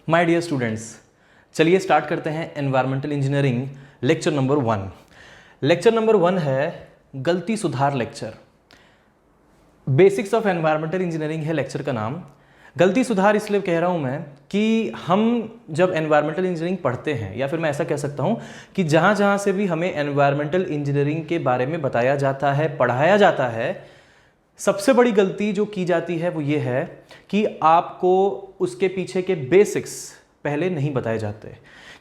My dear students, चलिए start करते हैं environmental engineering lecture number 1। Lecture number 1 है गलती सुधार lecture. Basics of environmental engineering है लेक्चर का नाम। गलती सुधार इसलिए कह रहा हूँ मैं कि हम जब एनवायरमेंटल इंजीनियरिंग पढ़ते हैं, या फिर मैं ऐसा कह सकता हूँ कि जहाँ जहाँ से भी हमें एनवायरमेंटल इंजीनियरिंग के बारे में बताया जाता है, पढ़ाया जाता है, सबसे बड़ी गलती जो की जाती है वो ये है कि आपको उसके पीछे के बेसिक्स पहले नहीं बताए जाते।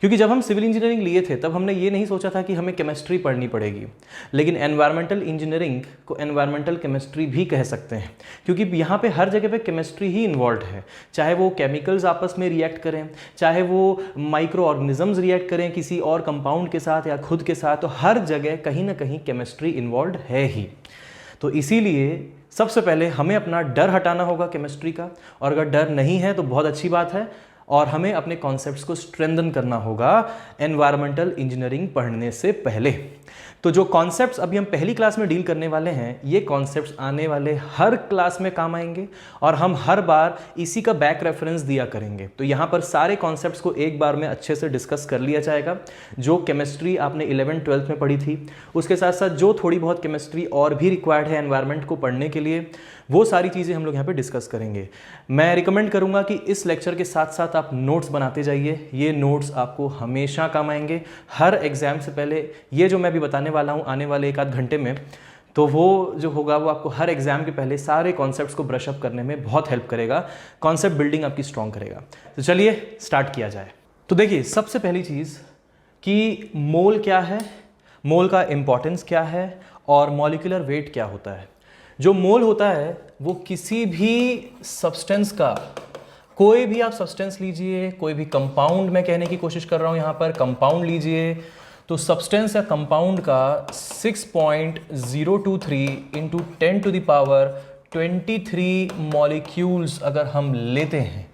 क्योंकि जब हम सिविल इंजीनियरिंग लिए थे तब हमने ये नहीं सोचा था कि हमें केमिस्ट्री पढ़नी पड़ेगी, लेकिन एनवायरमेंटल इंजीनियरिंग को एनवायरमेंटल केमिस्ट्री भी कह सकते हैं, क्योंकि यहाँ पे हर जगह पे केमिस्ट्री ही इन्वॉल्व है। चाहे वो केमिकल्स आपस में रिएक्ट करें, चाहे वो माइक्रो ऑर्गेनिजम्स रिएक्ट करें किसी और कंपाउंड के साथ या खुद के साथ, तो हर जगह कहीं ना कहीं केमिस्ट्री इन्वॉल्व है ही। तो इसीलिए सबसे पहले हमें अपना डर हटाना होगा केमिस्ट्री का, और अगर डर नहीं है तो बहुत अच्छी बात है, और हमें अपने कॉन्सेप्ट्स को स्ट्रेंथन करना होगा एनवायरमेंटल इंजीनियरिंग पढ़ने से पहले। तो जो कॉन्सेप्ट्स अभी हम पहली क्लास में डील करने वाले हैं, ये कॉन्सेप्ट्स आने वाले हर क्लास में काम आएंगे और हम हर बार इसी का बैक रेफरेंस दिया करेंगे। तो यहाँ पर सारे कॉन्सेप्ट्स को एक बार में अच्छे से डिस्कस कर लिया जाएगा। जो केमिस्ट्री आपने 11th-12th में पढ़ी थी, उसके साथ साथ जो थोड़ी बहुत केमिस्ट्री और भी रिक्वायर्ड है एनवायरनमेंट को पढ़ने के लिए, वो सारी चीज़ें हम लोग यहाँ पे डिस्कस करेंगे। मैं रिकमेंड करूँगा कि इस लेक्चर के साथ साथ आप नोट्स बनाते जाइए। ये नोट्स आपको हमेशा काम आएंगे हर एग्जाम से पहले। ये जो मैं अभी बताने वाला हूँ आने वाले 1-8 घंटे में, तो वो जो होगा वो आपको हर एग्जाम के पहले सारे कॉन्सेप्ट्स को ब्रश अप करने में बहुत हेल्प करेगा, कॉन्सेप्ट बिल्डिंग आपकी स्ट्रॉन्ग करेगा। तो चलिए स्टार्ट किया जाए। तो देखिए, सबसे पहली चीज़ कि मोल क्या है, मोल का इंपॉर्टेंस क्या है, और मॉलिक्यूलर वेट क्या होता है। जो मोल होता है वो किसी भी सब्सटेंस का, कोई भी आप सब्सटेंस लीजिए, कोई भी कंपाउंड, मैं कहने की कोशिश कर रहा हूँ यहाँ पर कंपाउंड लीजिए, तो सब्सटेंस या कंपाउंड का 6.023 इंटू 10⁻23 मॉलिक्यूल्स अगर हम लेते हैं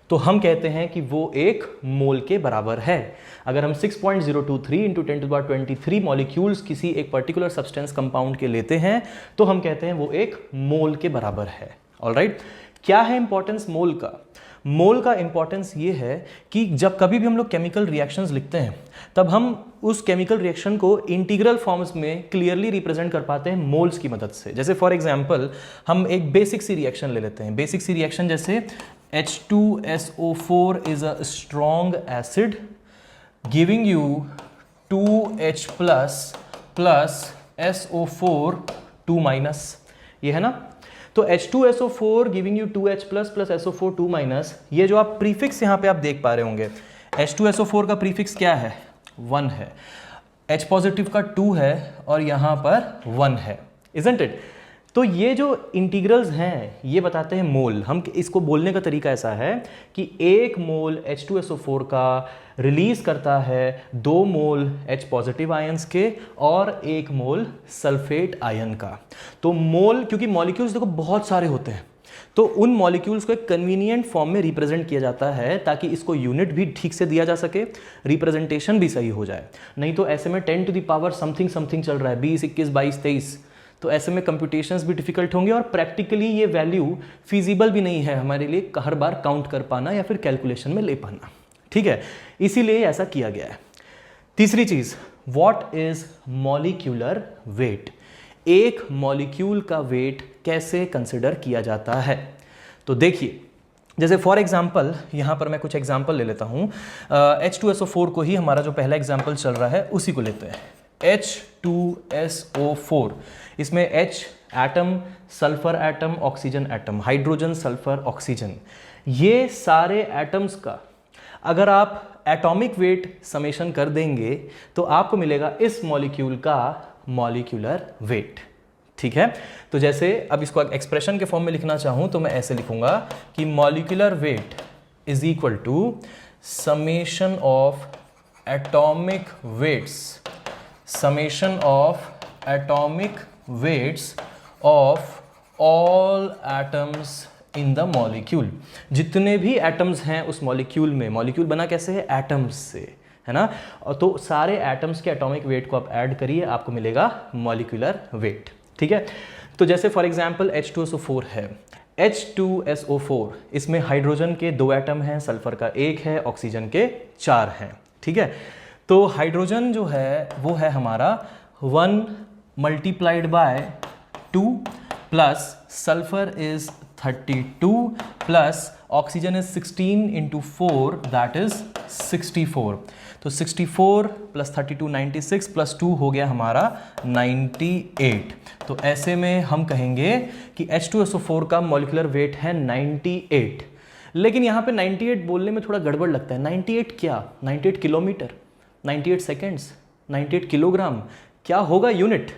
तो हम कहते हैं कि वो एक मोल के बराबर है। अगर हम 6.023 इंटू 10⁻23 मॉलिक्यूल्स किसी एक पर्टिकुलर सब्सटेंस कंपाउंड के लेते हैं तो हम कहते हैं वो एक मोल के बराबर है। ऑलराइट, क्या है इंपॉर्टेंस मोल का? मोल का इंपॉर्टेंस ये है कि जब कभी भी हम लोग केमिकल रिएक्शंस लिखते हैं तब हम उस केमिकल रिएक्शन को इंटीग्रल फॉर्म्स में क्लियरली रिप्रेजेंट कर पाते हैं मोल्स की मदद से। जैसे फॉर एग्जांपल हम एक बेसिक सी रिएक्शन ले लेते हैं। बेसिक सी रिएक्शन जैसे H2SO4 is a strong acid giving you 2H plus SO4 2-, ये है ना। तो H2SO4 giving you 2H plus SO4 2-, ये जो आप प्रीफिक्स यहाँ पे आप देख पा रहे होंगे, H2SO4 का प्रीफिक्स क्या है? 1 है, H पॉजिटिव का 2 है और यहाँ पर 1 है, इजंट इट? तो ये जो इंटीग्रल्स हैं ये बताते हैं मोल। हम इसको बोलने का तरीका ऐसा है कि 1 मोल H2SO4 का रिलीज करता है 2 मोल H पॉजिटिव आयंस के और 1 मोल सल्फेट आयन का। तो मोल, क्योंकि मॉलिक्यूल्स देखो बहुत सारे होते हैं, तो उन मॉलिक्यूल्स को एक कन्वीनियंट फॉर्म में रिप्रेजेंट किया जाता है ताकि इसको यूनिट भी ठीक से दिया जा सके, रिप्रेजेंटेशन भी सही हो जाए। नहीं तो ऐसे में 10 to the power something something चल रहा है, 20, 21, 22, 23, तो ऐसे में कंप्यूटेशंस भी डिफिकल्ट होंगे और प्रैक्टिकली ये वैल्यू फिजिबल भी नहीं है हमारे लिए हर बार काउंट कर पाना या फिर कैलकुलेशन में ले पाना। ठीक है, इसीलिए ऐसा किया गया है। तीसरी चीज, व्हाट इज मॉलिक्यूलर वेट? एक मॉलिक्यूल का वेट कैसे कंसिडर किया जाता है? तो देखिए, जैसे फॉर एग्जाम्पल यहाँ पर मैं कुछ एग्जाम्पल ले लेता हूँ। H2SO4 को ही हमारा जो पहला एग्जाम्पल चल रहा है उसी को लेते हैं। H2SO4, इसमें H atom, sulphur atom, oxygen atom, hydrogen, sulphur, oxygen, ये सारे एटम्स का अगर आप एटॉमिक वेट समेशन कर देंगे तो आपको मिलेगा इस मॉलिक्यूल का मॉलिक्यूलर वेट। ठीक है, तो जैसे अब इसको एक्सप्रेशन के फॉर्म में लिखना चाहूं तो मैं ऐसे लिखूंगा कि molecular weight is equal to summation of atomic weights, summation of atomic weights of all atoms in the molecule। जितने भी एटम्स हैं उस मॉलिक्यूल में, मॉलिक्यूल बना कैसे है? एटम्स से, है ना। तो सारे एटम्स के एटॉमिक वेट को आप ऐड करिए, आपको मिलेगा मॉलिक्यूलर वेट। ठीक है, तो जैसे फॉर एग्जांपल H2SO4 है, H2SO4, इसमें हाइड्रोजन के 2 एटम हैं, सल्फर का 1 है, ऑक्सीजन के 4 हैं, ठीक है। तो हाइड्रोजन जो है वो है हमारा 1 multiplied by 2 plus sulphur is 32 plus oxygen is 16 into 4 that is 64। तो 64 प्लस 32 96 प्लस 2 हो गया हमारा 98। तो ऐसे में हम कहेंगे कि H2SO4 का मॉलिक्यूलर वेट है 98। लेकिन यहाँ पे 98 बोलने में थोड़ा गड़बड़ लगता है। 98 क्या? 98 किलोमीटर, 98 सेकेंड्स, 98 किलोग्राम, क्या होगा यूनिट?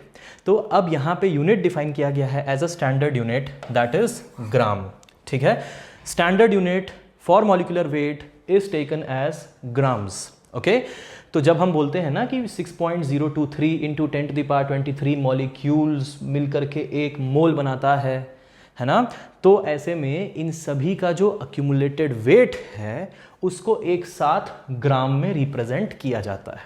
तो अब यहाँ पे यूनिट डिफाइन किया गया है as a standard unit that is gram, ठीक है। Standard unit for molecular weight is taken as grams, okay. तो जब हम बोलते हैं ना कि 6.023 इंटू 10⁻23 मॉलिक्यूल्स मिलकर के एक मोल बनाता है ना, तो ऐसे में इन सभी का जो अक्यूमुलेटेड वेट है उसको एक साथ ग्राम में रिप्रेजेंट किया जाता है।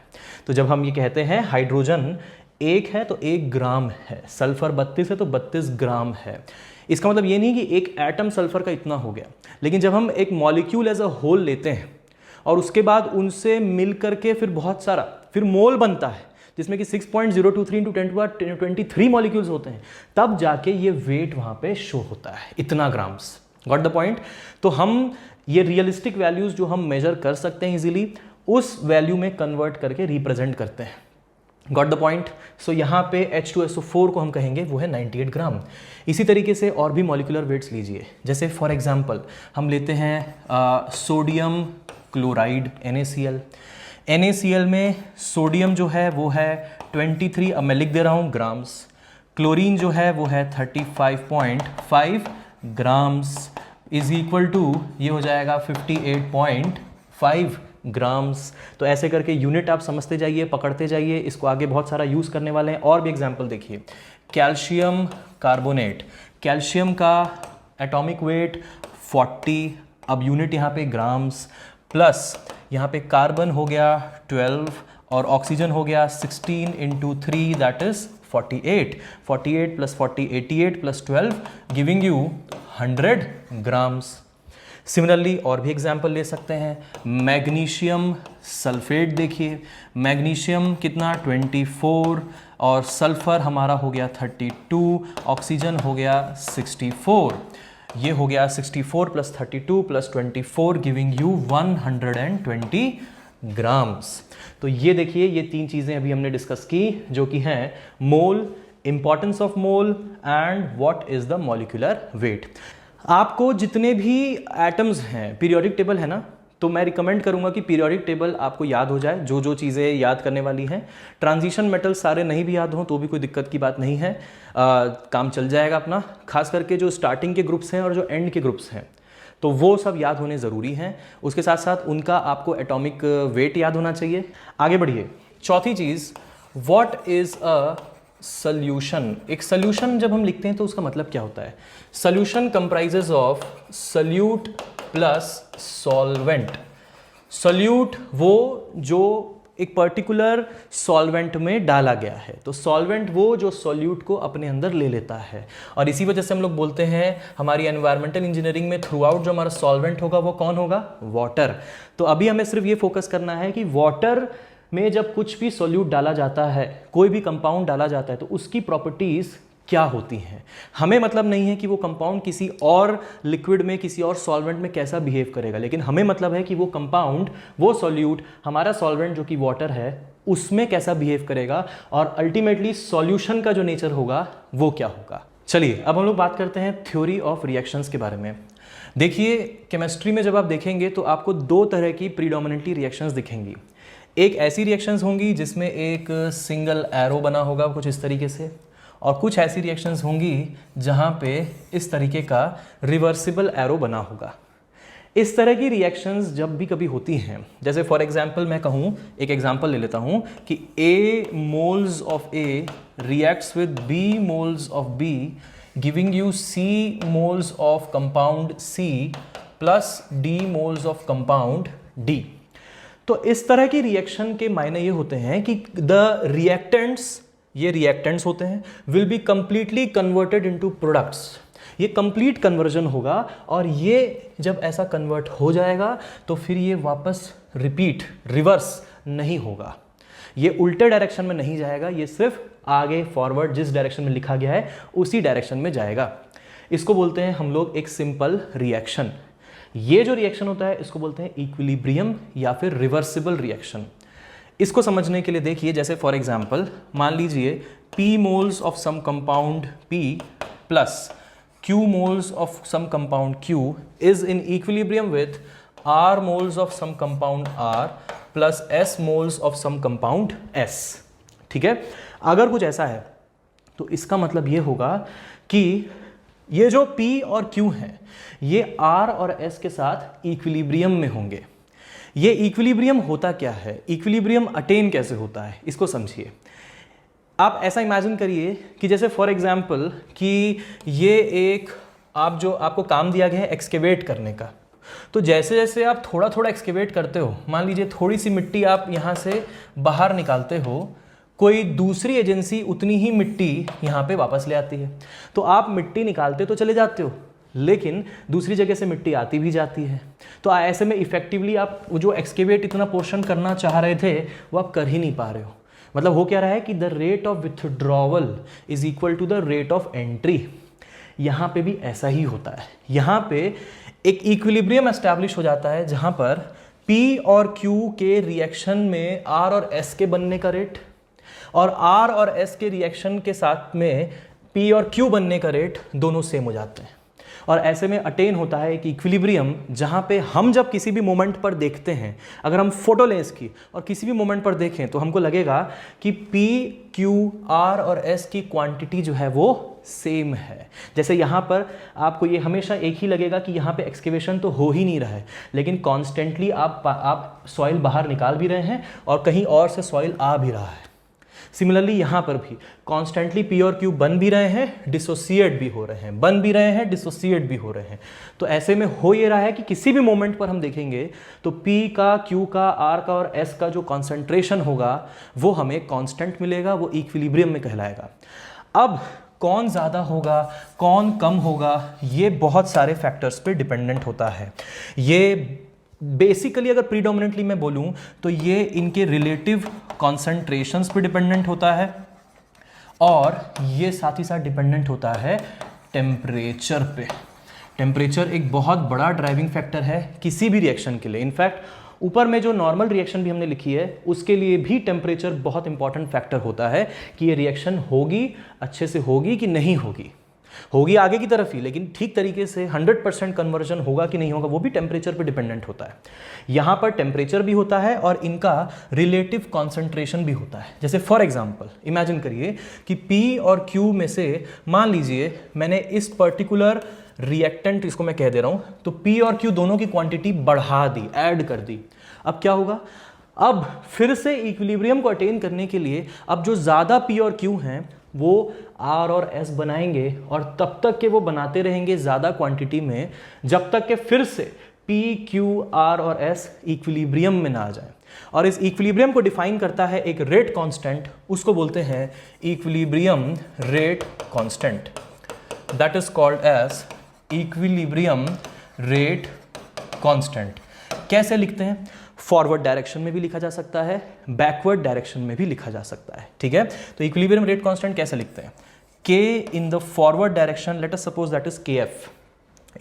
तो जब हम ये कहते हैं हाइड्रोजन 1 है तो 1 ग्राम है, सल्फर 32 है तो 32 ग्राम है, इसका मतलब ये नहीं कि एक एटम सल्फर का इतना हो गया। लेकिन जब हम एक मॉलिक्यूल एज अ होल लेते हैं और उसके बाद उनसे मिल करके फिर बहुत सारा फिर मोल बनता है जिसमें कि 6.023 इंटू 10⁻23 मॉलिक्यूल्स होते हैं, तब जाके ये वेट वहाँ पे शो होता है, इतना ग्राम्स। Got the point? तो हम ये रियलिस्टिक वैल्यूज जो हम मेजर कर सकते हैं इजीली, उस वैल्यू में कन्वर्ट करके रिप्रेजेंट करते हैं। Got the point? सो यहाँ पे H2SO4 को हम कहेंगे वो है 98 ग्राम। इसी तरीके से और भी मॉलिक्यूलर वेट्स लीजिए, जैसे फॉर एग्जांपल हम लेते हैं सोडियम क्लोराइड NaCl। NaCl में सोडियम जो है वो है 23, अब मैं लिख दे रहा हूँ ग्राम्स, क्लोरीन जो है वो है 35.5 ग्राम्स इज इक्वल टू ये हो जाएगा 58.5 ग्राम्स। तो ऐसे करके यूनिट आप समझते जाइए, पकड़ते जाइए, इसको आगे बहुत सारा यूज़ करने वाले हैं। और भी एग्जांपल देखिए, कैल्शियम कार्बोनेट, कैल्शियम का एटॉमिक वेट 40, अब यूनिट यहाँ पे ग्राम्स, प्लस यहाँ पे कार्बन हो गया 12 और ऑक्सीजन हो गया 16 into 3 that is 48, 48 plus 40 88 plus 12 giving you 100 grams. Similarly और भी एग्जाम्पल ले सकते हैं, मैग्नीशियम सल्फेट देखिए, मैग्नीशियम कितना 24 और सल्फर हमारा हो गया 32, ऑक्सीजन हो गया 64, ये हो गया 64 plus 32 plus 24 giving you 120 grams. तो ये देखिए, ये 3 चीज़ें अभी हमने डिस्कस की जो कि हैं mole, importance of mole and what is the molecular weight. आपको जितने भी एटम्स हैं, पीरियोडिक टेबल है ना, तो मैं रिकमेंड करूंगा कि पीरियोडिक टेबल आपको याद हो जाए, जो जो चीज़ें याद करने वाली हैं। ट्रांजिशन मेटल सारे नहीं भी याद हों तो भी कोई दिक्कत की बात नहीं है, काम चल जाएगा अपना। खास करके जो स्टार्टिंग के ग्रुप्स हैं और जो एंड के ग्रुप्स हैं तो वो सब याद होने ज़रूरी हैं। उसके साथ साथ उनका आपको एटॉमिक वेट याद होना चाहिए। आगे बढ़िए, चौथी चीज़, व्हाट इज़ अ सॉल्यूशन। एक सॉल्यूशन जब हम लिखते हैं तो उसका मतलब क्या होता है? Solution comprises of solute plus solvent. Solute वो जो एक पर्टिकुलर सॉल्वेंट में डाला गया है, तो सॉल्वेंट वो जो सॉल्यूट को अपने अंदर ले लेता है। और इसी वजह से हम लोग बोलते हैं हमारी एनवायरमेंटल इंजीनियरिंग में थ्रू आउट जो हमारा सॉल्वेंट होगा वो कौन होगा? वाटर। तो अभी हमें सिर्फ ये फोकस करना है कि वाटर में जब कुछ भी सॉल्यूट डाला जाता है, कोई भी कंपाउंड डाला जाता है, तो उसकी प्रॉपर्टीज़ क्या होती हैं। हमें मतलब नहीं है कि वो कंपाउंड किसी और लिक्विड में, किसी और सॉल्वेंट में कैसा बिहेव करेगा, लेकिन हमें मतलब है कि वो कंपाउंड, वो सॉल्यूट, हमारा सॉल्वेंट जो कि वाटर है, उसमें कैसा बिहेव करेगा और अल्टीमेटली सॉल्यूशन का जो नेचर होगा वो क्या होगा। चलिए अब हम लोग बात करते हैं थ्योरी ऑफ रिएक्शंस के बारे में। देखिए, केमिस्ट्री में जब आप देखेंगे तो आपको 2 तरह की प्रीडोमिनेंटली रिएक्शंस दिखेंगी। एक ऐसी रिएक्शंस होंगी जिसमें एक सिंगल एरो बना होगा कुछ इस तरीके से, और कुछ ऐसी रिएक्शंस होंगी जहाँ पे इस तरीके का रिवर्सिबल एरो बना होगा। इस तरह की रिएक्शंस जब भी कभी होती हैं, जैसे फॉर एग्जांपल मैं कहूँ, एक एग्जांपल ले लेता हूँ कि A moles of A reacts with B moles of B giving you C moles of compound C plus D moles of compound D। तो इस तरह की रिएक्शन के मायने ये होते हैं कि द रिएक्टेंट्स, ये रिएक्टेंट्स होते हैं, will be completely converted into products. ये कंप्लीट कन्वर्जन होगा और ये जब ऐसा कन्वर्ट हो जाएगा तो फिर ये वापस रिपीट रिवर्स नहीं होगा, ये उल्टे डायरेक्शन में नहीं जाएगा, ये सिर्फ आगे फॉरवर्ड जिस डायरेक्शन में लिखा गया है उसी डायरेक्शन में जाएगा। इसको बोलते हैं हम लोग एक सिंपल रिएक्शन। ये जो रिएक्शन होता है इसको बोलते हैं इक्विलिब्रियम या फिर रिवर्सिबल रिएक्शन। इसको समझने के लिए देखिए, जैसे फॉर एग्जांपल मान लीजिए P moles of some compound P plus Q moles of some compound Q is in equilibrium with R moles of some compound R plus S moles of some compound S। ठीक है, अगर कुछ ऐसा है तो इसका मतलब ये होगा कि ये जो P और Q हैं ये R और S के साथ इक्विलिब्रियम में होंगे। ये इक्विलिब्रियम होता क्या है, इक्विलिब्रियम अटेन कैसे होता है, इसको समझिए। आप ऐसा इमेजिन करिए कि जैसे फॉर एग्जांपल कि ये एक आपको काम दिया गया है एक्सकेवेट करने का, तो जैसे जैसे आप थोड़ा थोड़ा एक्सकेवेट करते हो, मान लीजिए थोड़ी सी मिट्टी आप यहाँ से बाहर निकालते हो, कोई दूसरी एजेंसी उतनी ही मिट्टी यहाँ पे वापस ले आती है, तो आप मिट्टी निकालते तो चले जाते हो लेकिन दूसरी जगह से मिट्टी आती भी जाती है। तो ऐसे में इफेक्टिवली आप जो एक्सकेवेट इतना पोर्शन करना चाह रहे थे वो आप कर ही नहीं पा रहे हो। मतलब हो क्या रहा है कि the rate of withdrawal is equal to the rate of entry. यहाँ पे भी ऐसा ही होता है, यहाँ पे एक इक्विलिब्रियम एस्टैब्लिश हो जाता है जहाँ पर P और Q के रिएक्शन में R और S के बनने का रेट और R और S के रिएक्शन के साथ में P और Q बनने का रेट दोनों सेम हो जाते हैं। और ऐसे में अटेन होता है कि इक्विलिब्रियम जहाँ पे हम जब किसी भी मोमेंट पर देखते हैं, अगर हम फोटो लें इसकी और किसी भी मोमेंट पर देखें तो हमको लगेगा कि P, Q, R और S की क्वांटिटी जो है वो सेम है। जैसे यहाँ पर आपको ये हमेशा एक ही लगेगा कि यहाँ पे एक्सकेवेशन तो हो ही नहीं रहा है, लेकिन कॉन्स्टेंटली आप सॉइल बाहर निकाल भी रहे हैं और कहीं और से सॉइल आ भी रहा है। सिमिलरली यहाँ पर भी कॉन्स्टेंटली P और Q बन भी रहे हैं, डिसोसिएट भी हो रहे हैं, बन भी रहे हैं, डिसोसिएट भी हो रहे हैं। तो ऐसे में हो ये रहा है कि किसी भी मोमेंट पर हम देखेंगे तो P का, Q का, R का और S का जो कॉन्सेंट्रेशन होगा वो हमें कांस्टेंट मिलेगा, वो इक्विलिब्रियम में कहलाएगा। अब कौन ज़्यादा होगा कौन कम होगा ये बहुत सारे फैक्टर्स पे डिपेंडेंट होता है। ये बेसिकली अगर प्रीडोमिनेंटली मैं बोलूं तो ये इनके रिलेटिव कॉन्सेंट्रेशंस पे डिपेंडेंट होता है और ये साथ ही साथ डिपेंडेंट होता है टेम्परेचर पे। टेम्परेचर एक बहुत बड़ा ड्राइविंग फैक्टर है किसी भी रिएक्शन के लिए। इनफैक्ट ऊपर में जो नॉर्मल रिएक्शन भी हमने लिखी है उसके लिए भी टेम्परेचर बहुत इंपॉर्टेंट फैक्टर होता है कि ये रिएक्शन होगी, अच्छे से होगी कि नहीं होगी, होगी आगे की तरफ ही, लेकिन ठीक तरीके से 100% कन्वर्जन होगा कि नहीं होगा वो भी टेम्परेचर पे डिपेंडेंट होता है। यहाँ पर टेम्परेचर भी होता है और इनका रिलेटिव कॉन्सेंट्रेशन भी होता है। जैसे फॉर एग्जांपल इमेजिन करिए कि P और Q में से मान लीजिए मैंने इस पर्टिकुलर रिएक्टेंट, इसको मैं कह दे रहा हूँ, तो P और Q दोनों की क्वांटिटी बढ़ा दी, ऐड कर दी। अब क्या होगा, अब फिर से इक्विलिब्रियम को अटेन करने के लिए अब जो ज़्यादा P और Q हैं वो R और S बनाएंगे और तब तक के वो बनाते रहेंगे ज़्यादा क्वांटिटी में जब तक के फिर से P, Q, R और S इक्विलिब्रियम में ना आ जाए। और इस इक्विलिब्रियम को डिफाइन करता है एक रेट कांस्टेंट, उसको बोलते हैं equilibrium rate constant, that is called as equilibrium rate constant. कैसे लिखते हैं, फॉरवर्ड डायरेक्शन में भी लिखा जा सकता है, बैकवर्ड डायरेक्शन में भी लिखा जा सकता है। ठीक है, तो इक्विलिब्रियम रेट कांस्टेंट कैसे लिखते हैं, K in the forward direction, let us suppose that is KF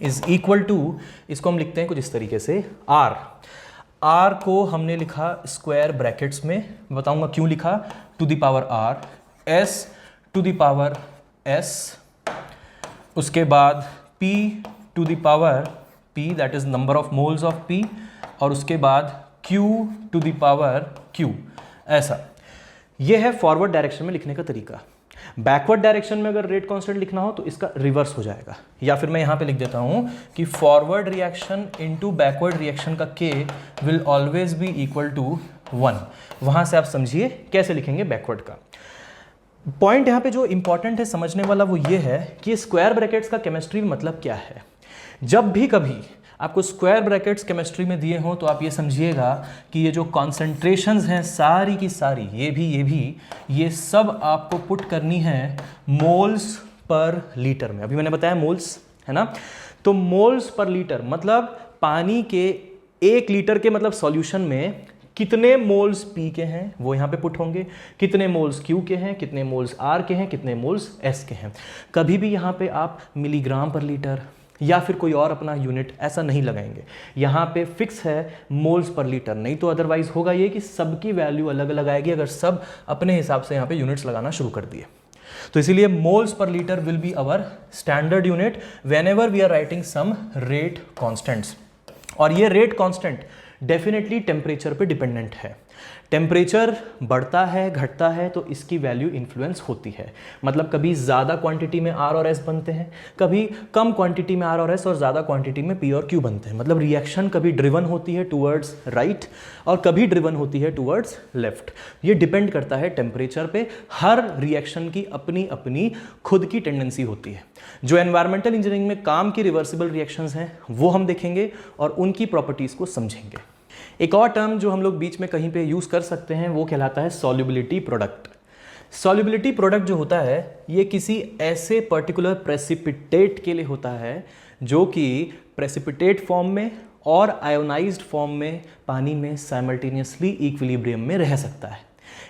is equal to, इसको हम लिखते हैं कुछ इस तरीके से R को हमने लिखा स्क्वायर ब्रैकेट्स में, बताऊंगा क्यों लिखा, to the power R, S to the power S, उसके बाद P to the power P that is number of moles of P, और उसके बाद Q to the power Q। ऐसा ये है फॉरवर्ड डायरेक्शन में लिखने का तरीका। बैकवर्ड डायरेक्शन में अगर रेट कांस्टेंट लिखना हो तो इसका रिवर्स हो जाएगा, या फिर मैं यहाँ पे लिख देता हूँ कि forward reaction into backward reaction का K will always be equal to 1। वहाँ से आप समझिए कैसे लिखेंगे बैकवर्ड का। पॉइंट यहाँ पे जो इंपॉर्टेंट है समझने वाला वो ये है कि स्क्वायर ब्रैकेट्स का केमिस्ट्री में मतलब क्या है। जब भी कभी आपको स्क्वायर ब्रैकेट्स केमिस्ट्री में दिए हों तो आप ये समझिएगा कि ये जो कॉन्सेंट्रेशंस हैं सारी की सारी, ये सब आपको पुट करनी है मोल्स पर लीटर में, अभी मैंने बताया मोल्स है ना, तो मोल्स पर लीटर मतलब पानी के 1 लीटर के मतलब सॉल्यूशन में कितने मोल्स पी के हैं वो यहाँ पे पुट होंगे, कितने मोल्स क्यू के हैं, कितने मोल्स आर के हैं, कितने मोल्स एस के हैं। कभी भी यहाँ पे आप मिलीग्राम पर लीटर या फिर कोई और अपना यूनिट ऐसा नहीं लगाएंगे, यहाँ पे फिक्स है मोल्स पर लीटर, नहीं तो अदरवाइज होगा ये कि सबकी वैल्यू अलग अलग आएगी अगर सब अपने हिसाब से यहाँ पे यूनिट्स लगाना शुरू कर दिए। तो इसीलिए moles per litre will be our standard unit whenever we are writing some rate constants. और ये रेट कांस्टेंट डेफिनेटली टेम्परेचर पे डिपेंडेंट है। टेम्परेचर बढ़ता है घटता है तो इसकी वैल्यू इन्फ्लुएंस होती है, मतलब कभी ज़्यादा क्वांटिटी में आर और एस बनते हैं, कभी कम क्वांटिटी में आर और एस और ज़्यादा क्वांटिटी में पी और क्यू बनते हैं। मतलब रिएक्शन कभी ड्रिवन होती है टूवर्ड्स राइट और कभी ड्रिवन होती है टूवर्ड्स लेफ्ट। ये डिपेंड करता है टेम्परेचर पे। हर रिएक्शन की अपनी अपनी खुद की टेंडेंसी होती है। जो एनवायरमेंटल इंजीनियरिंग में काम की रिवर्सिबल रिएक्शंस हैं वो हम देखेंगे और उनकी प्रॉपर्टीज़ को समझेंगे। एक और टर्म जो हम लोग बीच में कहीं पे यूज़ कर सकते हैं वो कहलाता है सॉल्युबिलिटी प्रोडक्ट। सॉल्युबिलिटी प्रोडक्ट जो होता है ये किसी ऐसे पर्टिकुलर प्रेसिपिटेट के लिए होता है जो कि प्रेसिपिटेट फॉर्म में और आयोनाइज्ड फॉर्म में पानी में साइमल्टेनियसली इक्विलिब्रियम में रह सकता है।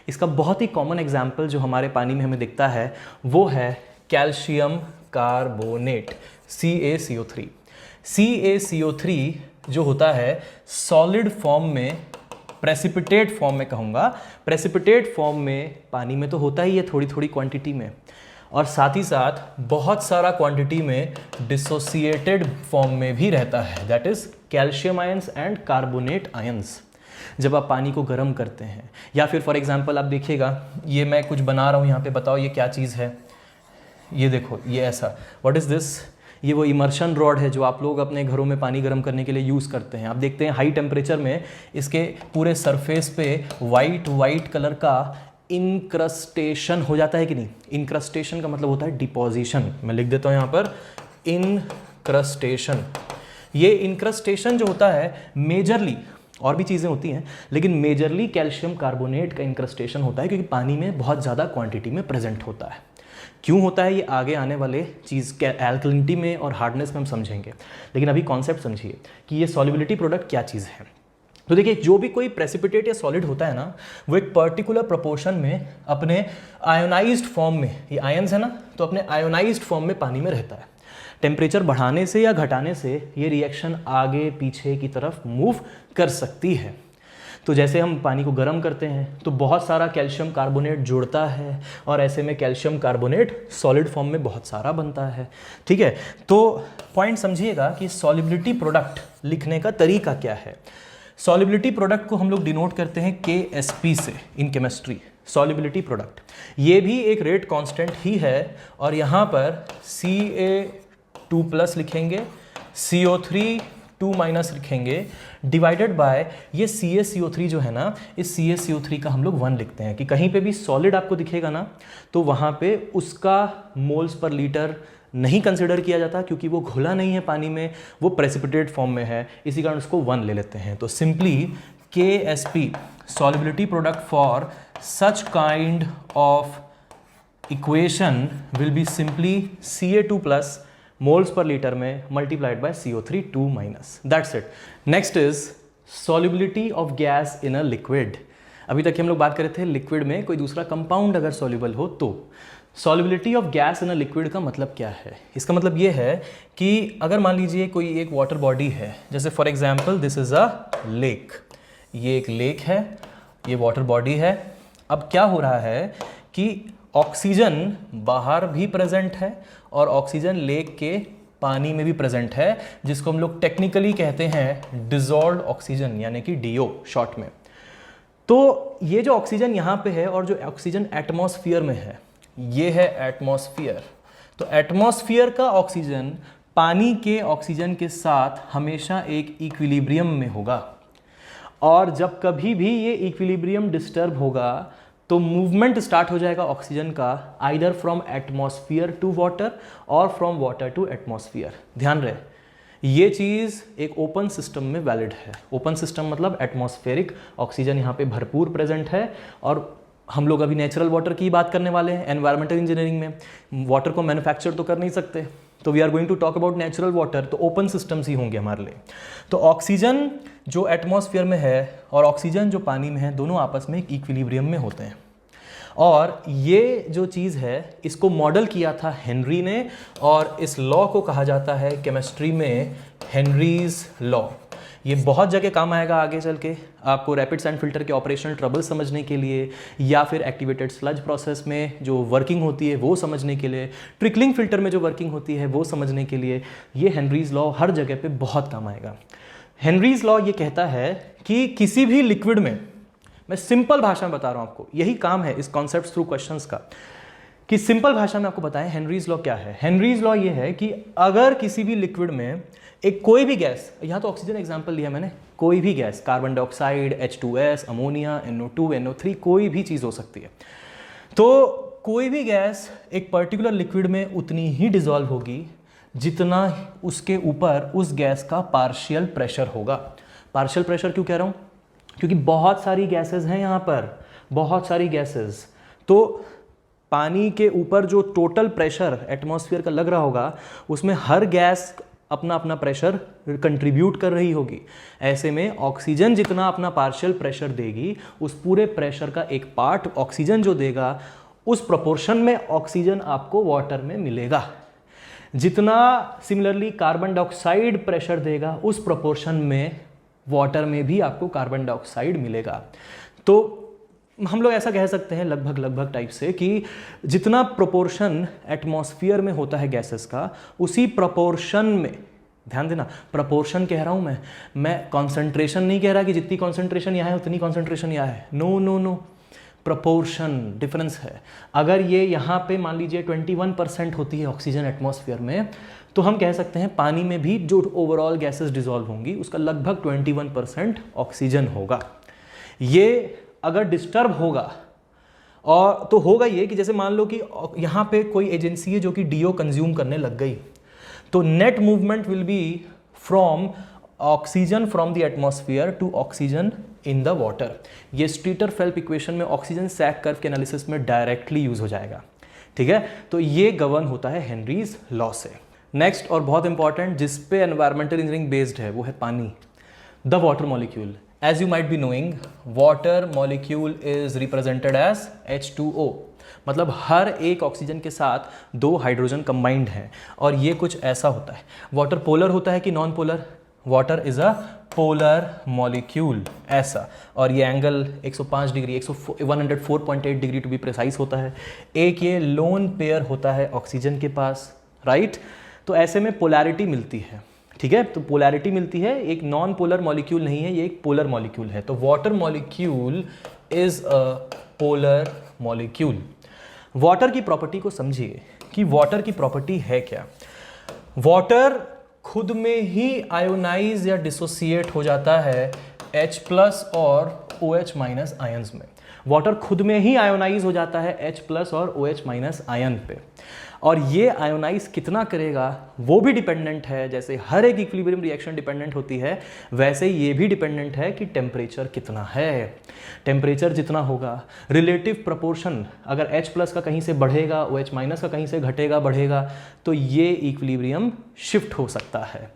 इसका बहुत ही कॉमन एग्जाम्पल जो हमारे पानी में हमें दिखता है वो है कैल्शियम कार्बोनेट CaCO3। CaCO3 जो होता है सॉलिड फॉर्म में, प्रेसिपिटेट फॉर्म में कहूँगा, प्रेसिपिटेट फॉर्म में पानी में तो होता ही है थोड़ी थोड़ी क्वांटिटी में, और साथ ही साथ बहुत सारा क्वांटिटी में डिसोसिएटेड फॉर्म में भी रहता है, that is calcium ions and carbonate ions. जब आप पानी को गर्म करते हैं या फिर फॉर एग्जांपल आप देखिएगा, ये मैं कुछ बना रहा हूँ यहाँ पे, बताओ ये क्या चीज़ है, ये देखो ये ऐसा, व्हाट इज़ दिस, ये वो इमर्शन रॉड है जो आप लोग अपने घरों में पानी गर्म करने के लिए यूज़ करते हैं। आप देखते हैं हाई टेम्परेचर में इसके पूरे सरफेस पे वाइट कलर का इनक्रस्टेशन हो जाता है कि नहीं। इनक्रस्टेशन का मतलब होता है डिपोजिशन, मैं लिख देता हूँ यहाँ पर इनक्रस्टेशन। ये इनक्रस्टेशन जो होता है मेजरली, और भी चीज़ें होती हैं लेकिन मेजरली कैल्शियम कार्बोनेट का इनक्रस्टेशन होता है क्योंकि पानी में बहुत ज़्यादा क्वांटिटी में प्रेजेंट होता है। क्यों होता है ये आगे आने वाले चीज़ के एल्कलिनिटी में और हार्डनेस में हम समझेंगे, लेकिन अभी कॉन्सेप्ट समझिए कि ये सॉल्युबिलिटी प्रोडक्ट क्या चीज़ है। तो देखिए, जो भी कोई प्रेसिपिटेट या सॉलिड होता है ना, वो एक पर्टिकुलर प्रोपोर्शन में अपने आयोनाइज्ड फॉर्म में, ये आयंस है ना, तो अपने आयोनाइज्ड फॉर्म में पानी में रहता है। टेम्परेचर बढ़ाने से या घटाने से ये रिएक्शन आगे पीछे की तरफ मूव कर सकती है। तो जैसे हम पानी को गर्म करते हैं तो बहुत सारा कैल्शियम कार्बोनेट जुड़ता है और ऐसे में कैल्शियम कार्बोनेट सॉलिड फॉर्म में बहुत सारा बनता है। ठीक है, तो पॉइंट समझिएगा कि सॉल्युबिलिटी प्रोडक्ट लिखने का तरीका क्या है। सॉल्युबिलिटी प्रोडक्ट को हम लोग डिनोट करते हैं KSP से इन केमिस्ट्री। सॉल्युबिलिटी प्रोडक्ट ये भी एक रेट कांस्टेंट ही है और यहाँ पर Ca2+ लिखेंगे, CO3 2- लिखेंगे, डिवाइडेड बाय ये CaCO3 जो है ना, इस CaCO3 का हम लोग 1 लिखते हैं कि कहीं पे भी सॉलिड आपको दिखेगा ना तो वहाँ पे उसका मोल्स पर लीटर नहीं कंसिडर किया जाता क्योंकि वो घुला नहीं है पानी में, वो प्रेसिपिटेट फॉर्म में है, इसी कारण उसको 1 ले लेते हैं। तो simply KSP solubility product for such kind of equation will be simply Ca2+ moles per litre में multiplied by CO3 2-, that's it. Next is solubility of gas in a liquid. अभी तक हम लोग बात कर रहे थे लिक्विड में कोई दूसरा कंपाउंड अगर सॉल्युबल हो तो। Solubility of gas in a liquid का मतलब क्या है? इसका मतलब ये है कि अगर मान लीजिए कोई एक वाटर बॉडी है, जैसे for example this is a lake, ये एक लेक है, ये वाटर बॉडी है। अब क्या हो रहा है कि ऑक्सीजन बाहर भी प्रेजेंट है और ऑक्सीजन लेक के पानी में भी प्रेजेंट है, जिसको हम लोग टेक्निकली कहते हैं डिसॉल्व्ड ऑक्सीजन, यानी कि DO शॉर्ट में। तो ये जो ऑक्सीजन यहाँ पे है और जो ऑक्सीजन एटमॉस्फेयर में है, ये है एटमॉस्फेयर। तो एटमॉस्फेयर का ऑक्सीजन पानी के ऑक्सीजन के साथ हमेशा एक इक्विलिब्रियम में होगा, और जब कभी भी ये इक्विलिब्रियम डिस्टर्ब होगा तो मूवमेंट स्टार्ट हो जाएगा ऑक्सीजन का, either from atmosphere to water और फ्रॉम वाटर टू एटमॉस्फेयर। ध्यान रहे, ये चीज़ एक ओपन सिस्टम में वैलिड है। ओपन सिस्टम मतलब एटमॉस्फेरिक ऑक्सीजन यहाँ पे भरपूर प्रेजेंट है और हम लोग अभी नेचुरल वाटर की बात करने वाले हैं एनवायरमेंटल इंजीनियरिंग में। वाटर को मैन्युफैक्चर तो कर नहीं सकते, तो we are going to talk about natural water, तो ओपन सिस्टम्स ही होंगे हमारे लिए। तो ऑक्सीजन जो एटमॉस्फेयर में है और ऑक्सीजन जो पानी में है, दोनों आपस में एक इक्विलिब्रियम में होते हैं। और ये जो चीज़ है, इसको मॉडल किया था हेनरी ने, और इस लॉ को कहा जाता है केमिस्ट्री में हेनरीज लॉ। ये बहुत जगह काम आएगा आगे चल के, आपको रैपिड सैंड फिल्टर के ऑपरेशनल ट्रबल समझने के लिए, या फिर एक्टिवेटेड स्लज प्रोसेस में जो वर्किंग होती है वो समझने के लिए, ट्रिकलिंग फिल्टर में जो वर्किंग होती है वो समझने के लिए ये हेनरीज लॉ हर जगह पे बहुत काम आएगा। हेनरीज लॉ ये कहता है कि किसी भी लिक्विड में, मैं सिंपल भाषा में बता रहा हूँ आपको, यही काम है इस कॉन्सेप्ट थ्रू क्वेश्चंस का, कि सिंपल भाषा में आपको बताएं हेनरीज लॉ क्या है। हेनरीज लॉ ये है कि अगर किसी भी लिक्विड में एक कोई भी गैस, यहाँ तो ऑक्सीजन एग्जांपल लिया मैंने, कोई भी gas, carbon dioxide, H2S, ammonia, NO2, NO3, कोई भी चीज़ हो सकती है, तो कोई भी गैस एक पर्टिकुलर लिक्विड में उतनी ही डिजॉल्व होगी जितना उसके ऊपर उस गैस का पार्शियल प्रेशर होगा। पार्शियल प्रेशर क्यों कह रहा हूँ? क्योंकि बहुत सारी गैसेस हैं यहाँ पर, बहुत सारी गैसेस, तो पानी के ऊपर जो टोटल प्रेशर एटमॉस्फेयर का लग रहा होगा, उसमें हर गैस अपना अपना प्रेशर कंट्रीब्यूट कर रही होगी। ऐसे में ऑक्सीजन जितना अपना पार्शियल प्रेशर देगी, उस पूरे प्रेशर का एक पार्ट ऑक्सीजन जो देगा, उस प्रोपोर्शन में ऑक्सीजन आपको वाटर में मिलेगा। जितना सिमिलरली कार्बन डाइऑक्साइड प्रेशर देगा, उस प्रोपोर्शन में वाटर में भी आपको कार्बन डाइऑक्साइड मिलेगा। तो हम लोग ऐसा कह सकते हैं लगभग टाइप से कि जितना प्रोपोर्शन एटमॉस्फेयर में होता है गैसेस का, उसी प्रोपोर्शन में, ध्यान देना प्रोपोर्शन कह रहा हूं मैं कॉन्सेंट्रेशन नहीं कह रहा कि जितनी कॉन्सेंट्रेशन यहाँ है उतनी कॉन्सेंट्रेशन यहाँ है, नो, प्रोपोर्शन डिफरेंस है। अगर ये यहाँ पे मान लीजिए 21% होती है ऑक्सीजन एटमॉस्फेयर में, तो हम कह सकते हैं पानी में भी जो ओवरऑल गैसेस डिसॉल्व होंगी उसका लगभग 21% ऑक्सीजन होगा। ये अगर डिस्टर्ब होगा, और तो होगा ये कि जैसे मान लो कि यहाँ पे कोई एजेंसी है जो कि डीओ कंज्यूम करने लग गई, तो net movement will be from oxygen from the atmosphere to oxygen in the water. ये स्ट्रीटर-फेल्प इक्वेशन में ऑक्सीजन सैक कर्व के एनालिसिस में डायरेक्टली यूज हो जाएगा, ठीक है। तो ये गवर्न होता है हेनरीज लॉ से। नेक्स्ट और बहुत इंपॉर्टेंट जिस पे एनवायरमेंटल इंजीनियरिंग बेस्ड है वो है पानी, the water molecule. As you might be knowing, water molecule is represented as H2O, मतलब हर एक ऑक्सीजन के साथ 2 हाइड्रोजन कंबाइंड हैं, और ये कुछ ऐसा होता है। वाटर पोलर होता है कि non polar? Water is a polar molecule, ऐसा, और ये angle 105 degree 104.8 degree to be precise होता है। एक ये लोन पेयर होता है ऑक्सीजन के पास, राइट। तो ऐसे में पोलैरिटी मिलती है, ठीक है। तो पोलैरिटी मिलती है, एक नॉन पोलर मॉलिक्यूल नहीं है, ये एक पोलर मॉलिक्यूल है। तो water molecule is a polar molecule. Water की प्रॉपर्टी को समझिए कि वाटर की प्रॉपर्टी है क्या। वाटर खुद में ही आयोनाइज या डिसोसिएट हो जाता है H+ और OH- आयंस में। वाटर खुद में ही आयोनाइज हो जाता है H+ और OH- आयन पे, और ये आयोनाइज कितना करेगा वो भी डिपेंडेंट है। जैसे हर एक इक्विलिब्रियम रिएक्शन डिपेंडेंट होती है, वैसे ये भी डिपेंडेंट है कि टेम्परेचर कितना है। टेम्परेचर जितना होगा, रिलेटिव प्रोपोर्शन, अगर H+ का कहीं से बढ़ेगा, OH- का कहीं से घटेगा बढ़ेगा, तो ये इक्विलिब्रियम शिफ्ट हो सकता है।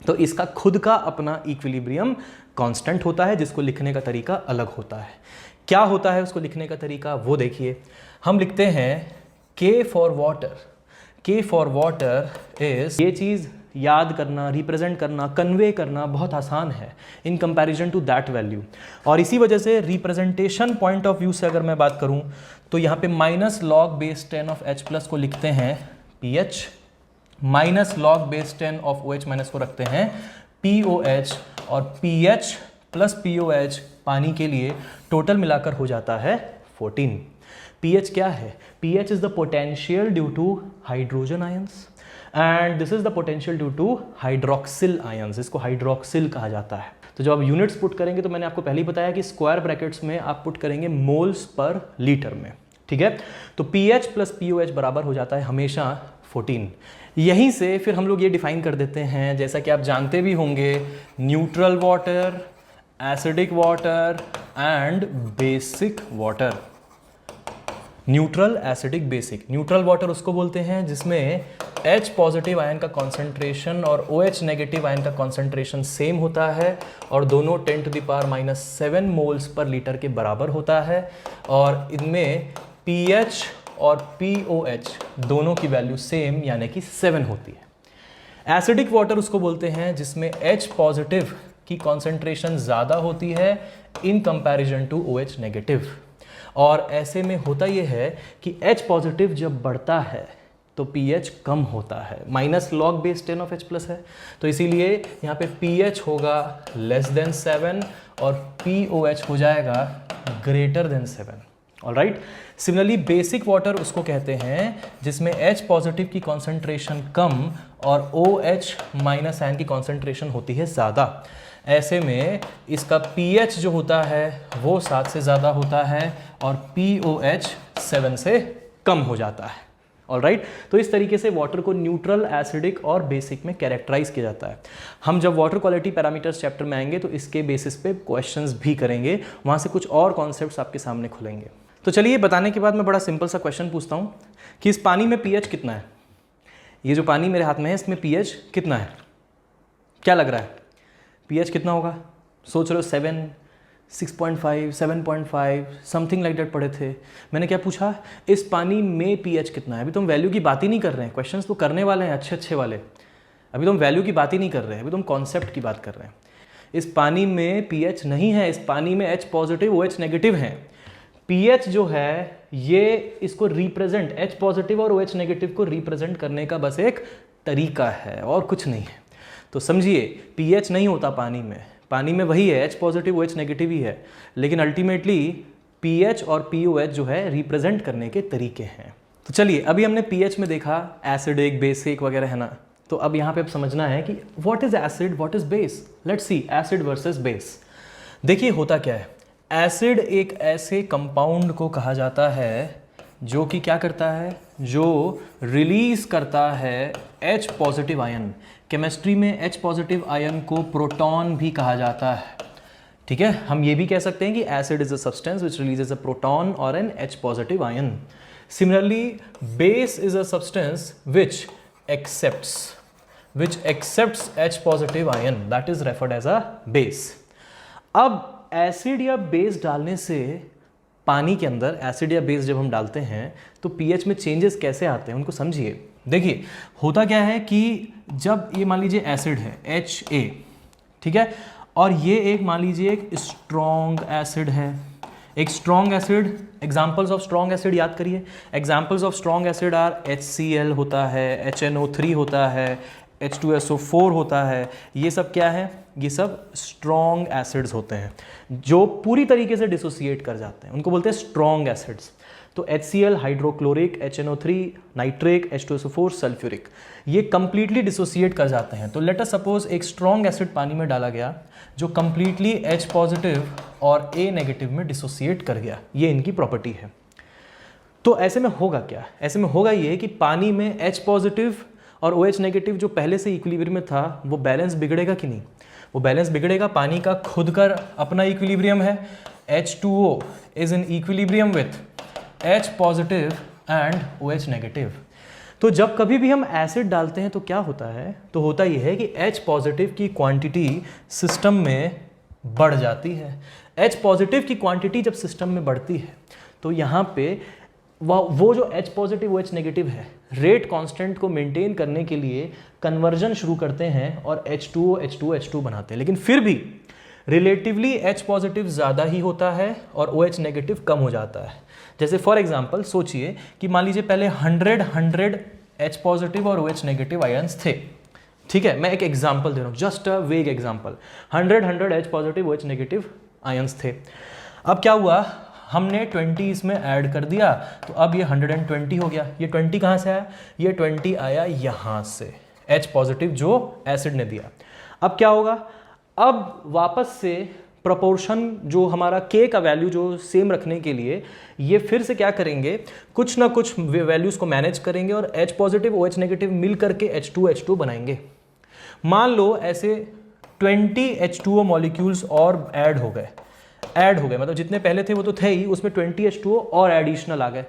तो इसका खुद का अपना इक्विलिब्रियम कांस्टेंट होता है, जिसको लिखने का तरीका अलग होता है। क्या होता है उसको लिखने का तरीका, वो देखिए। हम लिखते हैं K for water. K for water is, ये चीज़ याद करना, रिप्रेजेंट करना, कन्वे करना बहुत आसान है in comparison to that value. और इसी वजह से रिप्रेजेंटेशन पॉइंट ऑफ व्यू से अगर मैं बात करूं, तो यहाँ पे -log⁻10 ऑफ H+ को लिखते हैं pH, -log⁻10 ऑफ OH- को रखते हैं POH, और pH + POH पानी के लिए टोटल मिलाकर हो जाता है 14। pH क्या है? pH is the potential due to hydrogen ions and this is the potential due to hydroxyl ions। इसको हाइड्रोक्सिल कहा जाता है। तो जब आप यूनिट्स पुट करेंगे, तो मैंने आपको पहले ही बताया कि स्क्वायर ब्रैकेट्स में आप पुट करेंगे मोल्स पर लीटर में, ठीक है। तो pH + POH बराबर हो जाता है हमेशा 14। यहीं से फिर हम लोग ये डिफाइन कर देते हैं, जैसा कि आप जानते भी होंगे, neutral water, acidic water and basic water. Neutral, acidic, basic. Neutral water उसको बोलते हैं जिसमें H पॉजिटिव आयन का कॉन्सेंट्रेशन और OH नेगेटिव आयन का कॉन्सेंट्रेशन सेम होता है और दोनों 10⁻⁷ मोल्स पर लीटर के बराबर होता है और इनमें pH और POH दोनों की वैल्यू सेम यानी कि 7 होती है। एसिडिक वाटर उसको बोलते हैं जिसमें H पॉजिटिव की कॉन्सेंट्रेशन ज़्यादा होती है in comparison to OH negative, और ऐसे में होता यह है कि H पॉजिटिव जब बढ़ता है तो pH कम होता है, -log⁻10 है, तो इसीलिए यहाँ पे pH होगा <7 और POH हो जाएगा >7। ऑलराइट। सिमिलरली बेसिक वाटर उसको कहते हैं जिसमें H पॉजिटिव की कॉन्सेंट्रेशन कम और OH माइनस आयन की कॉन्सेंट्रेशन होती है ज़्यादा। ऐसे में इसका pH जो होता है वो 7 से ज़्यादा होता है और POH 7 से कम हो जाता है। ऑलराइट, तो इस तरीके से वाटर को न्यूट्रल, एसिडिक और बेसिक में कैरेक्टराइज किया जाता है। हम जब वाटर क्वालिटी पैरामीटर्स चैप्टर में आएंगे तो इसके बेसिस पे क्वेश्चंस भी करेंगे, वहाँ से कुछ और कॉन्सेप्ट्स आपके सामने खुलेंगे। तो चलिए बताने के बाद मैं बड़ा सिंपल सा क्वेश्चन पूछता हूँ कि इस पानी में pH कितना है। ये जो पानी मेरे हाथ में है इसमें pH कितना है, क्या लग रहा है pH कितना होगा? सोच रहे हो 7, 6.5, 7.5 समथिंग लाइक दैट पढ़े थे। मैंने क्या पूछा, इस पानी में pH कितना है। अभी तो हम वैल्यू की बात ही नहीं कर रहे हैं, क्वेश्चंस तो करने वाले हैं अच्छे अच्छे वाले। अभी तो हम वैल्यू की बात ही नहीं कर रहे हैं, अभी तो हम कॉन्सेप्ट की बात कर रहे हैं। इस पानी में pH नहीं है, इस पानी में H पॉजिटिव OH नेगेटिव है। pH जो है ये इसको रिप्रेजेंट, H पॉजिटिव और OH नेगेटिव को रिप्रेजेंट करने का बस एक तरीका है और कुछ नहीं है। तो समझिए pH नहीं होता पानी में, पानी में वही है H पॉजिटिव OH नेगेटिव ही है, लेकिन अल्टीमेटली pH और POH जो है रिप्रेजेंट करने के तरीके हैं। तो चलिए अभी हमने pH में देखा एसिडिक, बेसिक वगैरह है ना, तो अब यहाँ पे अब समझना है कि what is acid, what is base. Let's see acid versus base. देखिए होता क्या है, एसिड एक ऐसे कंपाउंड को कहा जाता है जो कि क्या करता है, जो रिलीज करता है H पॉजिटिव आयन। केमिस्ट्री में H पॉजिटिव आयन को प्रोटॉन भी कहा जाता है। ठीक है, हम ये भी कह सकते हैं कि acid is a substance which releases a proton और an H positive ion. Similarly base is a substance which accepts H positive ion, that is referred as a base. अब एसिड या बेस डालने से पानी के अंदर, एसिड या base जब हम डालते हैं तो pH में चेंजेस कैसे आते हैं उनको समझिए। देखिए होता क्या है कि जब ये मान लीजिए एसिड है HA, ठीक है, और ये एक मान लीजिए एक स्ट्रॉन्ग एसिड है। एक strong acid, examples of strong acid याद करिए। Examples of strong acid are HCl होता है, HNO3 होता है, H2SO4 होता है। ये सब क्या है, ये सब स्ट्रॉन्ग एसिड्स होते हैं जो पूरी तरीके से डिसोसिएट कर जाते हैं, उनको बोलते हैं स्ट्रॉन्ग एसिड्स। तो HCl hydrochloric, HNO3 nitric, H2SO4 sulphuric, ये कंप्लीटली डिसोसिएट कर जाते हैं। तो लेट अस सपोज एक स्ट्रॉन्ग एसिड पानी में डाला गया जो कंप्लीटली H पॉजिटिव और A नेगेटिव में डिसोसिएट कर गया, ये इनकी प्रॉपर्टी है। तो ऐसे में होगा क्या, ऐसे में होगा ये कि पानी में H पॉजिटिव और OH नेगेटिव जो पहले से इक्विलिब्रियम में था वो बैलेंस बिगड़ेगा कि नहीं, वो बैलेंस बिगड़ेगा। पानी का खुद का अपना इक्विलिब्रियम है, H2O is in equilibrium with H positive and OH negative. तो जब कभी भी हम एसिड डालते हैं तो क्या होता है, तो होता यह है कि H पॉजिटिव की क्वांटिटी सिस्टम में बढ़ जाती है। H पॉजिटिव की क्वांटिटी जब सिस्टम में बढ़ती है तो यहाँ पे वो जो H पॉजिटिव OH नेगेटिव है रेट कांस्टेंट को मेंटेन करने के लिए कन्वर्जन शुरू करते हैं और H2O H2O H2 बनाते हैं, लेकिन फिर भी रिलेटिवली H पॉजिटिव ज़्यादा ही होता है और OH नेगेटिव कम हो जाता है। जैसे फॉर एग्जांपल सोचिए कि मान लीजिए पहले 100 H पॉजिटिव और OH नेगेटिव आयंस थे। ठीक है, मैं एक एग्जांपल दे रहा हूँ, जस्ट अ वेग example. 100 H positive OH negative ions थे। अब क्या हुआ, हमने 20 इसमें ऐड कर दिया तो अब ये 120 हो गया। ये 20 कहाँ से आया, ये 20 आया यहाँ से, H पॉजिटिव जो एसिड ने दिया। अब क्या होगा, अब वापस से प्रोपोर्शन जो हमारा K का वैल्यू जो सेम रखने के लिए ये फिर से क्या करेंगे, कुछ ना कुछ वैल्यूज़ को मैनेज करेंगे और H पॉजिटिव OH नेगेटिव मिल करके H2 बनाएंगे। मान लो ऐसे 20 H2O मॉलिक्यूल्स और ऐड हो गए, मतलब जितने पहले थे वो तो थे ही, उसमें 20 H2O और एडिशनल आ गए।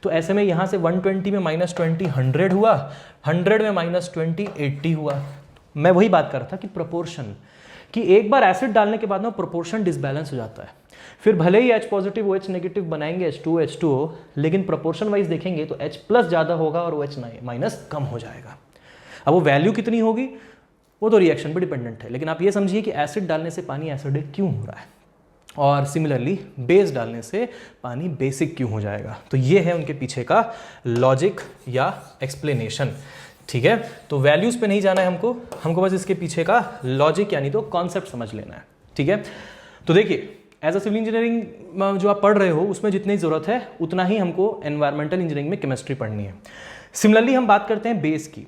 तो ऐसे में यहाँ से 120 में -20 100 हुआ, 100 में -20 80 हुआ। मैं वही बात कर रहा था कि प्रोपोर्शन, कि एक बार एसिड डालने के बाद ना प्रोपोर्शन डिसबैलेंस हो जाता है। फिर भले ही H पॉजिटिव OH नेगेटिव बनाएंगे H2O H2O, लेकिन प्रोपोर्शन वाइज देखेंगे तो H प्लस ज़्यादा होगा और OH माइनस कम हो जाएगा। अब वो वैल्यू कितनी होगी वो तो रिएक्शन पर डिपेंडेंट है, लेकिन आप ये समझिए कि एसिड डालने से पानी एसिडिक क्यों हो रहा है, और सिमिलरली बेस डालने से पानी बेसिक क्यों हो जाएगा। तो ये है उनके पीछे का लॉजिक या एक्सप्लेनेशन। ठीक है, तो वैल्यूज पे नहीं जाना है हमको बस इसके पीछे का लॉजिक यानी तो कॉन्सेप्ट समझ लेना है। ठीक है, तो देखिए एज अ सिविल इंजीनियरिंग जो आप पढ़ रहे हो उसमें जितनी ज़रूरत है उतना ही हमको एनवायरमेंटल इंजीनियरिंग में केमिस्ट्री पढ़नी है। सिमिलरली हम बात करते हैं बेस की,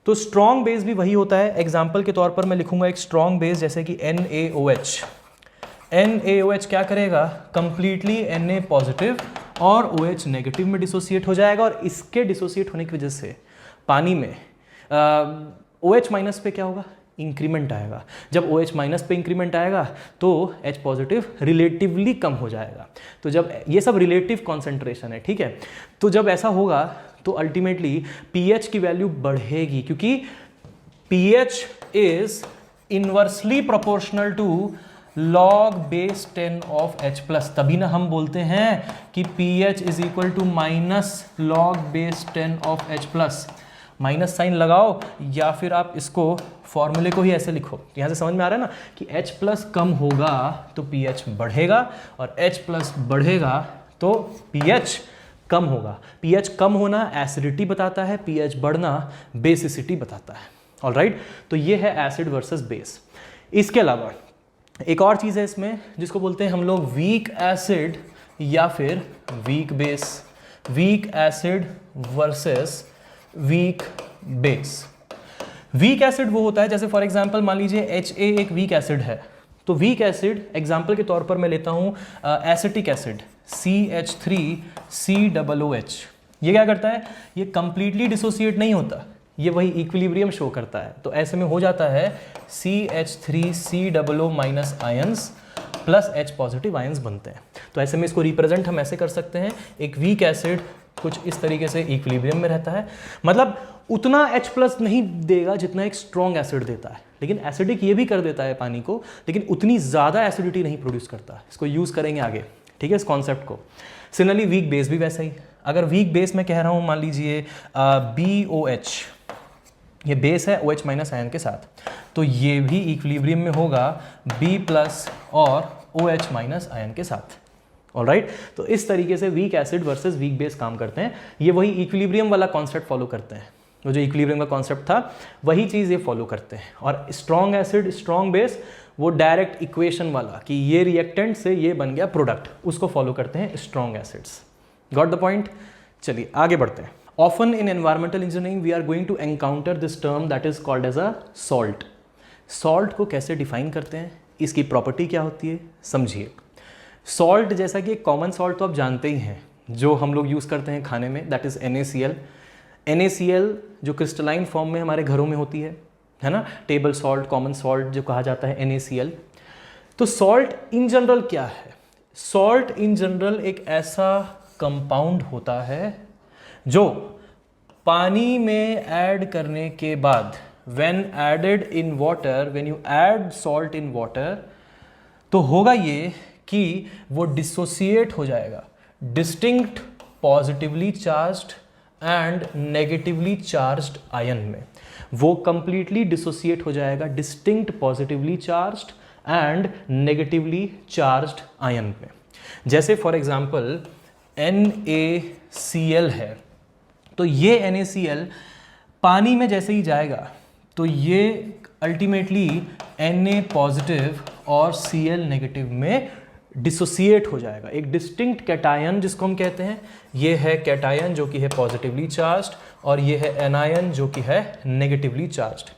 तो स्ट्रॉन्ग बेस भी वही होता है। एग्जाम्पल के तौर पर मैं लिखूंगा एक स्ट्रॉन्ग बेस जैसे कि NaOH। NaOH क्या करेगा, कंप्लीटली Na पॉजिटिव और OH नेगेटिव में डिसोसिएट हो जाएगा, और इसके डिसोसिएट होने की वजह से पानी में OH माइनस पे क्या होगा, इंक्रीमेंट आएगा। जब OH माइनस पे इंक्रीमेंट आएगा तो H पॉजिटिव रिलेटिवली कम हो जाएगा। तो जब ये सब रिलेटिव कॉन्सेंट्रेशन है, ठीक है, तो जब ऐसा होगा तो अल्टीमेटली pH की वैल्यू बढ़ेगी, क्योंकि pH is inversely proportional to log base 10 of H plus. तभी ना हम बोलते हैं कि pH is equal to minus log base 10 of H plus. Minus sign लगाओ या फिर आप इसको फॉर्मूले को ही ऐसे लिखो। यहाँ से समझ में आ रहा है ना कि H प्लस कम होगा तो pH बढ़ेगा, और H प्लस बढ़ेगा तो pH कम होगा। pH कम होना एसिडिटी बताता है, pH बढ़ना बेसिसिटी बताता है। ऑलराइट, तो ये है एसिड वर्सेस बेस। इसके अलावा एक और चीज़ है इसमें जिसको बोलते हैं हम लोग वीक एसिड या फिर weak base. Weak acid versus weak base. Weak acid वो होता है जैसे फॉर एग्जांपल मान लीजिए HA एक वीक एसिड है, तो वीक एसिड एग्जांपल के तौर पर मैं लेता हूँ एसिटिक एसिड CH3COOH। ये क्या करता है, ये कंप्लीटली डिसोसिएट नहीं होता, ये वही इक्विलिब्रियम शो करता है। तो ऐसे में हो जाता है CH3COO minus ions plus H positive ions बनते हैं। तो ऐसे में इसको रिप्रेजेंट हम ऐसे कर सकते हैं, एक वीक एसिड कुछ इस तरीके से इक्विलिब्रियम में रहता है, मतलब उतना H प्लस नहीं देगा जितना एक स्ट्रॉन्ग एसिड देता है, लेकिन एसिडिक ये भी कर देता है पानी को, लेकिन उतनी ज़्यादा एसिडिटी नहीं प्रोड्यूस करता। इसको यूज़ करेंगे आगे, ठीक है, इस कॉन्सेप्ट को। सिमिलरली वीक बेस भी वैसा ही। अगर वीक बेस मैं कह रहा हूँ मान लीजिए BOH, ये बेस है OH माइनस आयन के साथ, तो ये भी इक्विलिब्रियम में होगा B प्लस और OH माइनस आयन के साथ। ऑलराइट, तो इस तरीके से weak acid versus weak base काम करते हैं। ये वही इक्विलिब्रियम वाला कॉन्सेप्ट फॉलो करते हैं, वो जो इक्विलिब्रियम का कॉन्सेप्ट था वही चीज़ ये फॉलो करते हैं। और स्ट्रॉन्ग एसिड स्ट्रॉन्ग बेस वो डायरेक्ट इक्वेशन वाला कि ये रिएक्टेंट से ये बन गया प्रोडक्ट, उसको फॉलो करते हैं strong acids. Got the point. चलिए आगे बढ़ते हैं। Often in environmental engineering we are going to encounter this term that is called as a salt. Salt को कैसे डिफाइन करते हैं, इसकी प्रॉपर्टी क्या होती है, समझिए। सॉल्ट जैसा कि एक कॉमन सॉल्ट तो आप जानते ही हैं जो हम लोग यूज़ करते हैं खाने में, दैट इज़ NaCl। NaCl जो क्रिस्टलाइन फॉर्म में हमारे घरों में होती है ना, टेबल सॉल्ट, कॉमन सॉल्ट जो कहा जाता है NaCl। तो सॉल्ट इन जनरल क्या है, सॉल्ट इन जनरल एक ऐसा कंपाउंड होता है जो पानी में ऐड करने के बाद when added in water, when you add salt in water, तो होगा ये कि वो डिसोसिएट हो जाएगा distinct positively charged and negatively charged ion में। वो कंप्लीटली डिसोसिएट हो जाएगा distinct positively charged and negatively charged ion में। जैसे फॉर एग्जांपल NaCl है, तो ये NaCl पानी में जैसे ही जाएगा तो ये अल्टीमेटली Na पॉजिटिव और Cl नेगेटिव में डिसोसिएट हो जाएगा। एक डिस्टिंक्ट कैटायन जिसको हम कहते हैं, ये है कैटायन जो कि है पॉजिटिवली चार्ज्ड और ये है एनायन जो कि है नेगेटिवली चार्ज्ड।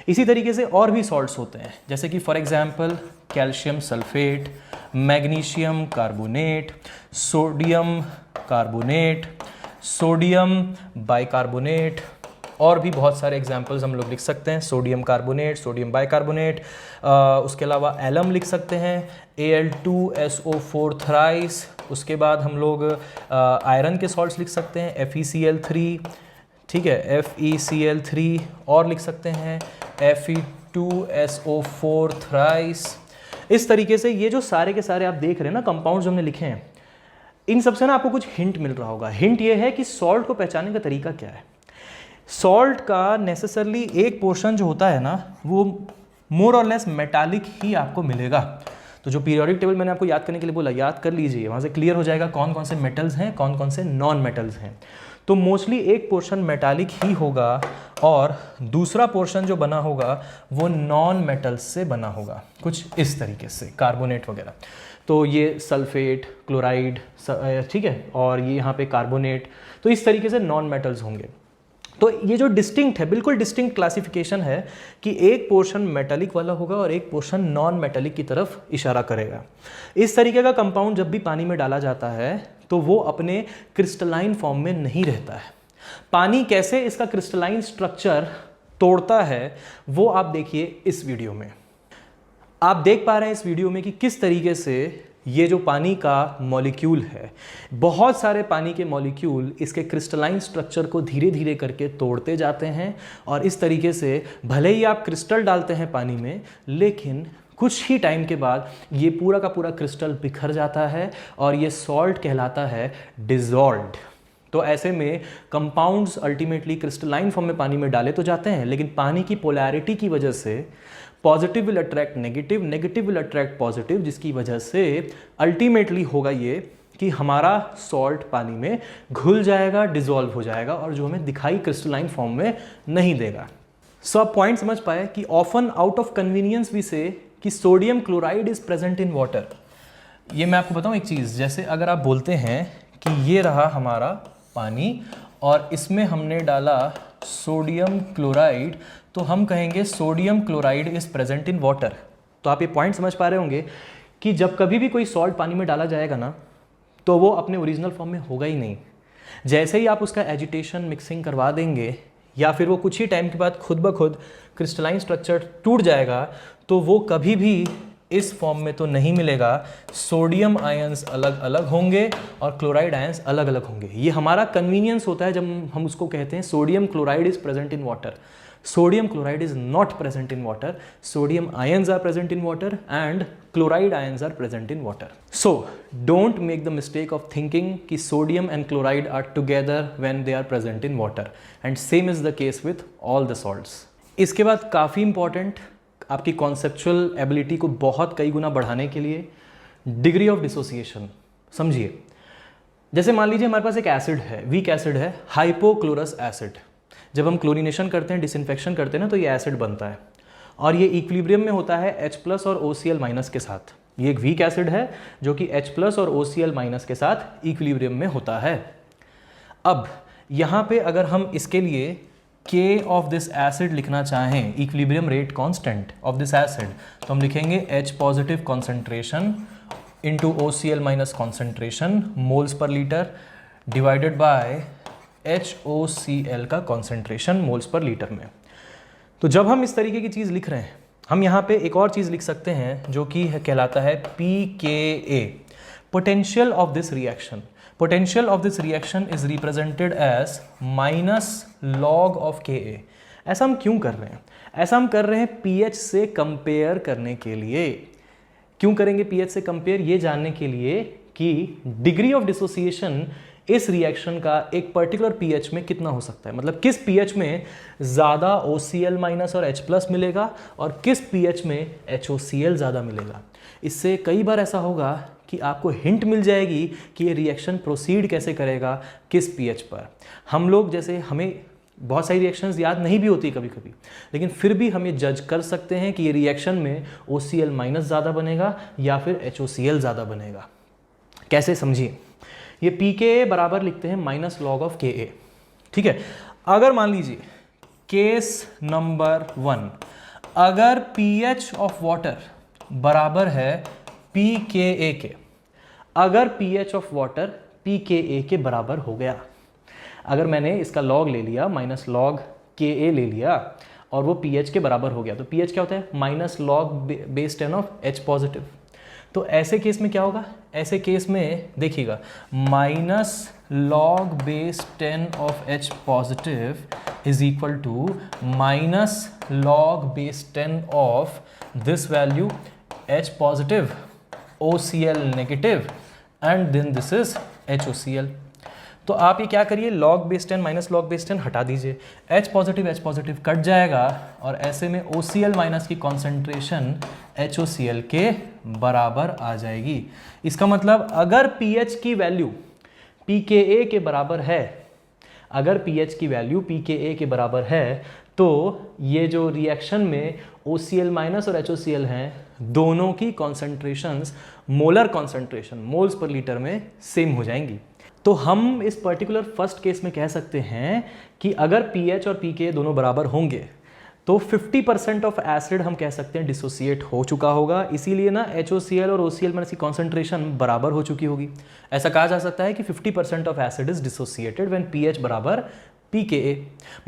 इसी तरीके से और भी सॉल्ट्स होते हैं जैसे कि for example calcium sulphate, magnesium carbonate, sodium carbonate, sodium bicarbonate और भी बहुत सारे एग्जाम्पल्स हम लोग लिख सकते हैं, सोडियम कार्बोनेट, सोडियम बाइकार्बोनेट, उसके अलावा एलम लिख सकते हैं, Al2SO4 थ्राइस। उसके बाद हम लोग आयरन के सॉल्ट्स लिख सकते हैं, FeCl3, ठीक है, FeCl3, और लिख सकते हैं Fe2SO4 थ्राइस। इस तरीके से ये जो सारे के सारे आप देख रहे हैं ना कंपाउंड्स हमने लिखे हैं, इन सबसे ना आपको कुछ हिंट मिल रहा होगा। हिंट ये है कि सॉल्ट को पहचानने का तरीका क्या है। सॉल्ट का नेसेसरली एक पोर्शन जो होता है ना, वो मोर और लेस मेटालिक ही आपको मिलेगा। तो जो पीरियोडिक टेबल मैंने आपको याद करने के लिए बोला, याद कर लीजिए, वहाँ से क्लियर हो जाएगा कौन कौन से मेटल्स हैं, कौन कौन से नॉन मेटल्स हैं। तो मोस्टली एक पोर्शन मेटालिक ही होगा और दूसरा पोर्शन जो बना होगा वो नॉन मेटल्स से बना होगा, कुछ इस तरीके से, कार्बोनेट वगैरह। तो ये सल्फेट, क्लोराइड, ठीक है, और ये यहाँ पे कार्बोनेट, तो इस तरीके से नॉन मेटल्स होंगे। तो ये जो डिस्टिंक्ट है, बिल्कुल डिस्टिंक्ट क्लासिफिकेशन है कि एक पोर्शन मेटालिक वाला होगा और एक पोर्शन नॉन मेटालिक की तरफ इशारा करेगा। इस तरीके का कंपाउंड जब भी पानी में डाला जाता है तो वो अपने क्रिस्टलाइन फॉर्म में नहीं रहता है। पानी कैसे इसका क्रिस्टलाइन स्ट्रक्चर तोड़ता है वो आप देखिए इस वीडियो में। आप देख पा रहे हैं इस वीडियो में कि किस तरीके से ये जो पानी का मॉलिक्यूल है, बहुत सारे पानी के मॉलिक्यूल इसके क्रिस्टलाइन स्ट्रक्चर को धीरे धीरे करके तोड़ते जाते हैं और इस तरीके से भले ही आप क्रिस्टल डालते हैं पानी में, लेकिन कुछ ही टाइम के बाद ये पूरा का पूरा क्रिस्टल बिखर जाता है और ये सॉल्ट कहलाता है डिसॉल्व्ड। तो ऐसे में कंपाउंड्स अल्टीमेटली क्रिस्टलाइन फॉर्म में पानी में डाले तो जाते हैं, लेकिन पानी की पोलैरिटी की वजह से positive will attract negative, negative will attract positive, जिसकी वजह से अल्टीमेटली होगा ये कि हमारा सॉल्ट पानी में घुल जाएगा, डिसॉल्व हो जाएगा और जो हमें दिखाई क्रिस्टलाइन फॉर्म में नहीं देगा। सो आप पॉइंट समझ पाए कि often out of convenience we say कि sodium chloride is present in water. ये मैं आपको बताऊं एक चीज़, जैसे अगर आप बोलते हैं कि ये रहा हमारा पानी और इसमें हमने डाला सोडियम क्लोराइड, तो हम कहेंगे sodium chloride is present in water. तो आप ये पॉइंट समझ पा रहे होंगे कि जब कभी भी कोई सॉल्ट पानी में डाला जाएगा ना, तो वो अपने ओरिजिनल फॉर्म में होगा ही नहीं। जैसे ही आप उसका एजिटेशन, मिक्सिंग करवा देंगे या फिर वो कुछ ही टाइम के बाद खुद ब खुद क्रिस्टलाइन स्ट्रक्चर टूट जाएगा, तो वो कभी भी इस फॉर्म में तो नहीं मिलेगा। सोडियम आयंस अलग अलग होंगे और क्लोराइड आयंस अलग अलग होंगे। ये हमारा कन्वीनियंस होता है जब हम उसको कहते हैं sodium chloride is present in water. Sodium chloride is not present in water. Sodium ions are present in water and chloride ions are present in water. So don't make the mistake of thinking कि sodium and chloride are together when they are present in water. And same is the case with all the salts. इसके बाद काफ़ी important आपकी conceptual ability को बहुत कई गुना बढ़ाने के लिए degree of dissociation समझिए। जैसे मान लीजिए हमारे पास एक एसिड है, वीक एसिड है, हाइपोक्लोरस एसिड। जब हम क्लोरीनेशन करते हैं, डिसइंफेक्शन करते हैं ना, तो ये एसिड बनता है और ये इक्विलिब्रियम में होता है H+ और OCl- के साथ। ये एक वीक एसिड है जो कि H+ और OCl- के साथ इक्विलिब्रियम में होता है। अब यहाँ पे अगर हम इसके लिए K ऑफ दिस एसिड लिखना चाहें, equilibrium rate constant of this acid, तो हम लिखेंगे H+ concentration into OCl- concentration moles per litre divided by HOCl का कॉन्सेंट्रेशन मोल्स पर लीटर में। तो जब हम इस तरीके की चीज़ लिख रहे हैं, हम यहाँ पे एक और चीज़ लिख सकते हैं जो कि कहलाता है pKa, potential of this reaction. Potential of this reaction is represented as -log of Ka। ऐसा हम क्यों कर रहे हैं? ऐसा हम कर रहे हैं pH से कंपेयर करने के लिए। क्यों करेंगे pH से कंपेयर? ये जानने के लिए कि डिग्री ऑफ डिसोसिएशन इस रिएक्शन का एक पर्टिकुलर pH में कितना हो सकता है, मतलब किस pH में ज़्यादा OCl- और H+ मिलेगा और किस pH में HOCl ज़्यादा मिलेगा। इससे कई बार ऐसा होगा कि आपको हिंट मिल जाएगी कि ये रिएक्शन प्रोसीड कैसे करेगा, किस pH पर। हम लोग जैसे हमें बहुत सारी रिएक्शंस याद नहीं भी होती कभी कभी, लेकिन फिर भी हम ये जज कर सकते हैं कि ये रिएक्शन में OCl- ज़्यादा बनेगा या फिर HOCl ज़्यादा बनेगा। कैसे, समझिए। ये pKa बराबर लिखते हैं -log ऑफ Ka, ठीक है। अगर मान लीजिए केस नंबर 1, अगर pH ऑफ वाटर बराबर है pKa के, अगर pH ऑफ वाटर pKa के बराबर हो गया, अगर मैंने इसका लॉग ले लिया -log Ka ले लिया और वो pH के बराबर हो गया, तो pH क्या होता है, minus log base 10 of H positive. तो ऐसे केस में क्या होगा, ऐसे केस में देखिएगा minus log base 10 of H positive is equal to minus log base 10 of this value H positive OCl negative and then this is HOCl। तो आप ये क्या करिए, log base 10 minus log base 10 हटा दीजिए, H पॉजिटिव कट जाएगा और ऐसे में OCl माइनस की कॉन्सेंट्रेशन HOCl के बराबर आ जाएगी। इसका मतलब अगर pH की वैल्यू pKa के बराबर है, अगर pH की वैल्यू pKa के बराबर है तो ये जो रिएक्शन में OCl माइनस और HOCl हैं, दोनों की concentrations molar concentration moles per litre में सेम हो जाएंगी। तो हम इस पर्टिकुलर फर्स्ट केस में कह सकते हैं कि अगर pH और pKa दोनों बराबर होंगे तो 50% ऑफ एसिड हम कह सकते हैं डिसोसिएट हो चुका होगा, इसीलिए ना HOCl और OCl में इसकी कॉन्सेंट्रेशन बराबर हो चुकी होगी। ऐसा कहा जा सकता है कि 50% of acid is dissociated when pH बराबर pKa।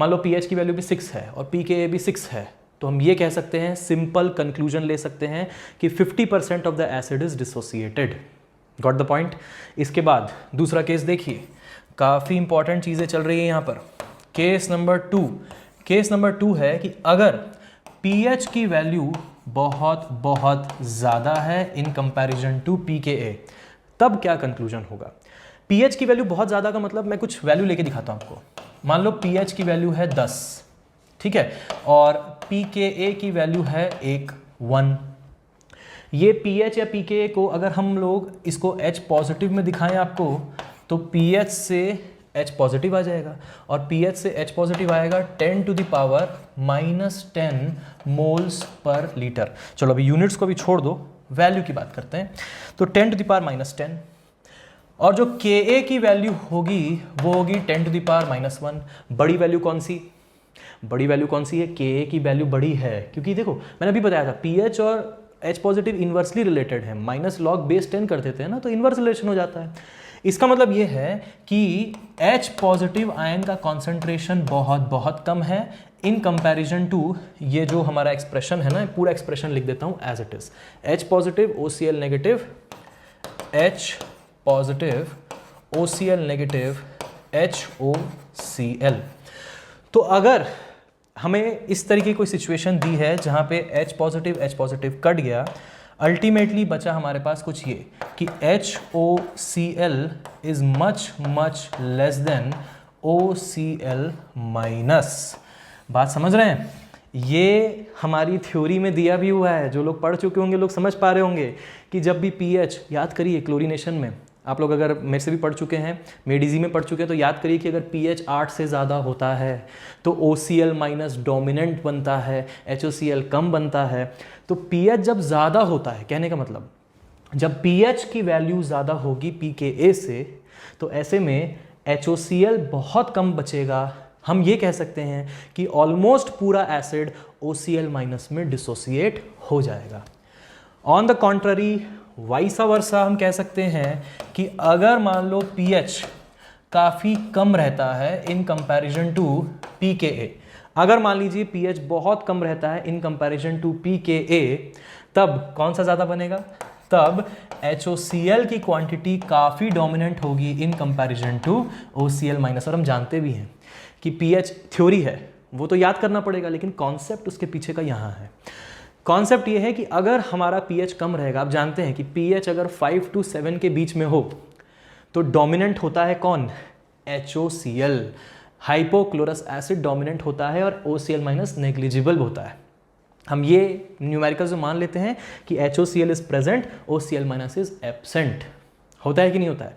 मान लो pH की वैल्यू भी 6 है और pKa भी 6 है, तो हम ये कह सकते हैं, सिंपल कंक्लूजन ले सकते हैं कि 50% of the acid is dissociated. Got the point. इसके बाद दूसरा केस देखिए, काफ़ी इंपॉर्टेंट चीज़ें चल रही है यहाँ पर। केस नंबर 2 है कि अगर pH की वैल्यू बहुत बहुत ज़्यादा है इन कंपैरिजन टू pKa, तब क्या कंक्लूजन होगा। pH की वैल्यू बहुत ज़्यादा का मतलब, मैं कुछ वैल्यू लेके दिखाता हूँ आपको। मान लो pH की वैल्यू है 10, ठीक है, और pKa की वैल्यू है 1। ये pH या pKa को अगर हम लोग इसको H पॉजिटिव में दिखाएं आपको, तो pH से H पॉजिटिव आ जाएगा और pH से H पॉजिटिव आएगा 10 to the power -10 moles per litre. चलो अभी यूनिट्स को भी छोड़ दो, वैल्यू की बात करते हैं। तो 10 टू द पावर -10 और जो Ka की वैल्यू होगी वो होगी 10 टू द पावर -1। बड़ी वैल्यू कौन सी, बड़ी वैल्यू कौन सी है, Ka की वैल्यू बड़ी है, क्योंकि देखो मैंने अभी बताया था pH और H पॉजिटिव इन्वर्सली रिलेटेड है, माइनस लॉग बेस 10 कर देते हैं ना, तो इन्वर्स रिलेशन हो जाता है। इसका मतलब ये है कि H पॉजिटिव आयन का कॉन्सेंट्रेशन बहुत बहुत कम है इन कंपैरिजन टू ये जो हमारा एक्सप्रेशन है ना, पूरा एक्सप्रेशन लिख देता हूँ as it is, H positive OCl negative, H positive OCl negative HOCl। तो अगर हमें इस तरीके की कोई सिचुएशन दी है जहाँ पे H पॉजिटिव कट गया, अल्टीमेटली बचा हमारे पास कुछ ये कि HOCl is much less than OCl minus. बात समझ रहे हैं, ये हमारी थ्योरी में दिया भी हुआ है, जो लोग पढ़ चुके होंगे लोग समझ पा रहे होंगे कि जब भी pH, याद करिए क्लोरीनेशन में आप लोग अगर मेरे से भी पढ़ चुके हैं, मेडिजी में पढ़ चुके हैं, तो याद करिए कि अगर pH 8 से ज़्यादा होता है तो OCl माइनस डोमिनेंट बनता है, HOCl कम बनता है। तो pH जब ज़्यादा होता है, कहने का मतलब जब pH की वैल्यू ज़्यादा होगी pKa से, तो ऐसे में HOCl बहुत कम बचेगा। हम ये कह सकते हैं कि ऑलमोस्ट पूरा एसिड OCl माइनस में डिसोसिएट हो जाएगा। ऑन द कॉन्ट्ररी वाइसा वर्सा हम कह सकते हैं कि अगर मान लो pH काफ़ी कम रहता है इन कंपैरिजन टू pKa, अगर मान लीजिए pH बहुत कम रहता है इन कंपैरिजन टू pKa, तब कौन सा ज़्यादा बनेगा, तब HOCl की क्वांटिटी काफ़ी डोमिनेंट होगी in comparison to OCl minus. और हम जानते भी हैं कि pH थ्योरी है, वो तो याद करना पड़ेगा, लेकिन कॉन्सेप्ट उसके पीछे का यहाँ है। कॉन्सेप्ट ये है कि अगर हमारा pH कम रहेगा, आप जानते हैं कि pH अगर 5 to 7 के बीच में हो तो डोमिनेंट होता है कौन, HOCl, हाइपोक्लोरस एसिड डोमिनेंट होता है और OCl माइनस नेग्लिजिबल होता है। हम ये न्यूमेरिकल जो मान लेते हैं कि HOCl is present, OCl minus is absent. होता है कि नहीं होता है,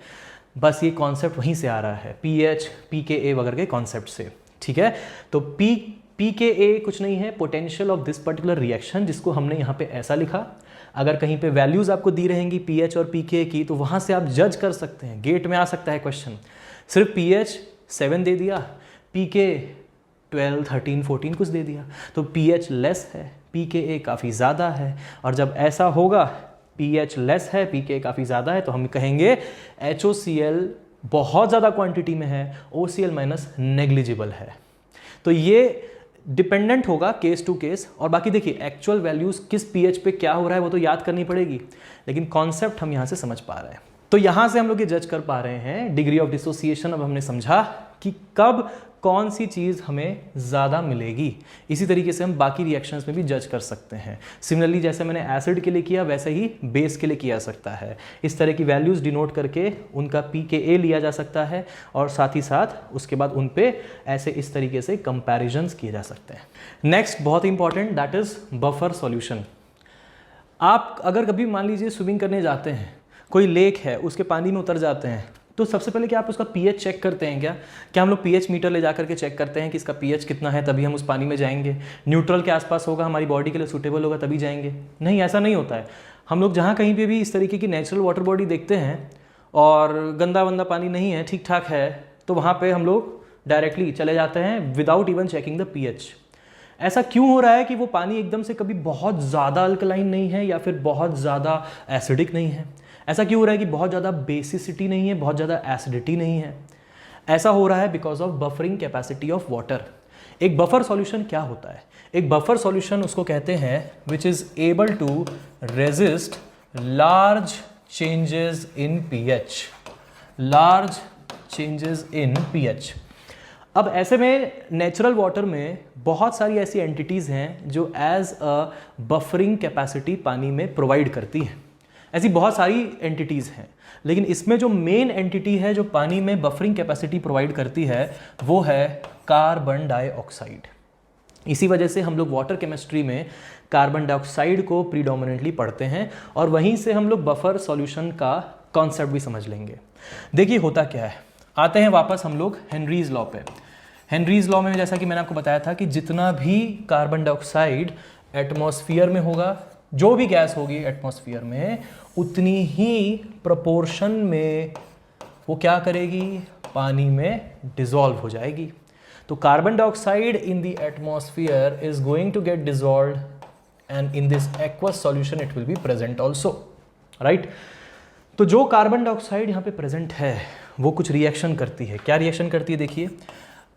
बस ये कॉन्सेप्ट वहीं से आ रहा है, pH pKa वगैरह के कॉन्सेप्ट से, ठीक है। तो pKa कुछ नहीं है, potential of this particular reaction, जिसको हमने यहाँ पे ऐसा लिखा। अगर कहीं पे वैल्यूज आपको दी रहेंगी pH और pKa की, तो वहाँ से आप जज कर सकते हैं, गेट में आ सकता है क्वेश्चन, सिर्फ pH 7 दे दिया, pK 12, 13, 14 कुछ दे दिया, तो pH लेस है, pKa काफ़ी ज़्यादा है। और जब ऐसा होगा, pH लेस है, pKa काफ़ी ज़्यादा है, तो हम कहेंगे HOCl बहुत ज़्यादा क्वांटिटी में है, OCl माइनस नेग्लिजिबल है। तो ये डिपेंडेंट होगा केस टू केस। और बाकी देखिए एक्चुअल वैल्यूज किस पीएच पे क्या हो रहा है वो तो याद करनी पड़ेगी, लेकिन कॉन्सेप्ट हम यहाँ से समझ पा रहे हैं। तो यहाँ से हम लोग ये जज कर पा रहे हैं डिग्री ऑफ डिसोसिएशन। अब हमने समझा कि कब कौन सी चीज़ हमें ज़्यादा मिलेगी। इसी तरीके से हम बाकी रिएक्शंस में भी जज कर सकते हैं। सिमिलरली जैसे मैंने एसिड के लिए किया वैसे ही बेस के लिए किया सकता है। इस तरह की वैल्यूज़ डिनोट करके उनका pKa लिया जा सकता है और साथ ही साथ उसके बाद उन पे ऐसे इस तरीके से कंपैरिजंस किए जा सकते हैं। नेक्स्ट बहुत important, that is buffer solution. आप अगर कभी मान लीजिए स्विमिंग करने जाते हैं, कोई लेक है, उसके पानी में उतर जाते हैं, तो सबसे पहले क्या आप उसका पीएच चेक करते हैं? क्या हम लोग पीएच मीटर ले जा करके चेक करते हैं कि इसका पीएच कितना है तभी हम उस पानी में जाएंगे? न्यूट्रल के आसपास होगा, हमारी बॉडी के लिए सूटेबल होगा तभी जाएंगे? नहीं, ऐसा नहीं होता है। हम लोग जहाँ कहीं पे भी इस तरीके की नेचुरल वाटर बॉडी देखते हैं और गंदा वंदा पानी नहीं है, ठीक ठाक है, तो वहाँ पर हम लोग डायरेक्टली चले जाते हैं without even checking the pH. ऐसा क्यों हो रहा है कि वो पानी एकदम से कभी बहुत ज़्यादा अल्कलाइन नहीं है या फिर बहुत ज़्यादा एसिडिक नहीं है? ऐसा क्यों हो रहा है कि बहुत ज़्यादा बेसिसिटी नहीं है, बहुत ज़्यादा एसिडिटी नहीं है? ऐसा हो रहा है because of buffering capacity of water. एक बफर सॉल्यूशन क्या होता है? एक बफर सॉल्यूशन उसको कहते हैं which is able to resist large changes in pH. Large changes in pH. अब ऐसे में नेचुरल वाटर में बहुत सारी ऐसी एंटिटीज़ हैं जो एज अ बफरिंग कैपेसिटी पानी में प्रोवाइड करती हैं। ऐसी बहुत सारी एंटिटीज़ हैं, लेकिन इसमें जो मेन एंटिटी है जो पानी में बफरिंग कैपेसिटी प्रोवाइड करती है वो है कार्बन डाइऑक्साइड। इसी वजह से हम लोग वाटर केमिस्ट्री में कार्बन डाइऑक्साइड को प्रीडोमिनेंटली पढ़ते हैं और वहीं से हम लोग बफर सॉल्यूशन का कॉन्सेप्ट भी समझ लेंगे। देखिए होता क्या है, आते हैं वापस हम लोग हेनरीज लॉ पे। हेनरीज लॉ में जैसा कि मैंने आपको बताया था कि जितना भी कार्बन डाइऑक्साइड एटमॉस्फेयर में होगा, जो भी गैस होगी एटमॉस्फेयर में, उतनी ही प्रोपोर्शन में वो क्या करेगी? पानी में डिसॉल्व हो जाएगी। तो carbon dioxide in the atmosphere is going to get dissolved and in this aqueous solution it will be present also, right? तो जो कार्बन डाइऑक्साइड यहाँ पे प्रेजेंट है वो कुछ रिएक्शन करती है। क्या रिएक्शन करती है? देखिए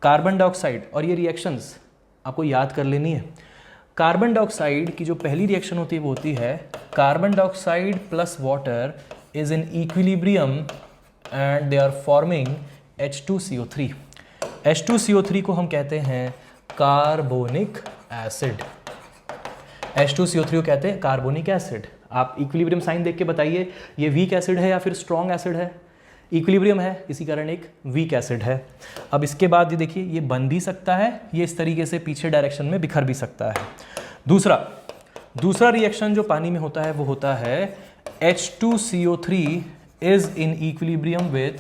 कार्बन डाइऑक्साइड, और ये रिएक्शंस आपको याद कर लेनी है। कार्बन डाइऑक्साइड की जो पहली रिएक्शन होती है वो होती है carbon dioxide plus water is in equilibrium and they are forming H2CO3। H2CO3 को हम कहते हैं कार्बोनिक एसिड। H2CO3 को कहते हैं कार्बोनिक एसिड। आप इक्विलिब्रियम साइन देख के बताइए ये वीक एसिड है या फिर स्ट्रॉन्ग एसिड है? इक्विलिब्रियम है, इसी कारण एक वीक एसिड है। अब इसके बाद ये देखिए ये बन भी सकता है, ये इस तरीके से पीछे डायरेक्शन में बिखर भी सकता है। दूसरा रिएक्शन जो पानी में होता है वो होता है H2CO3 is in equilibrium with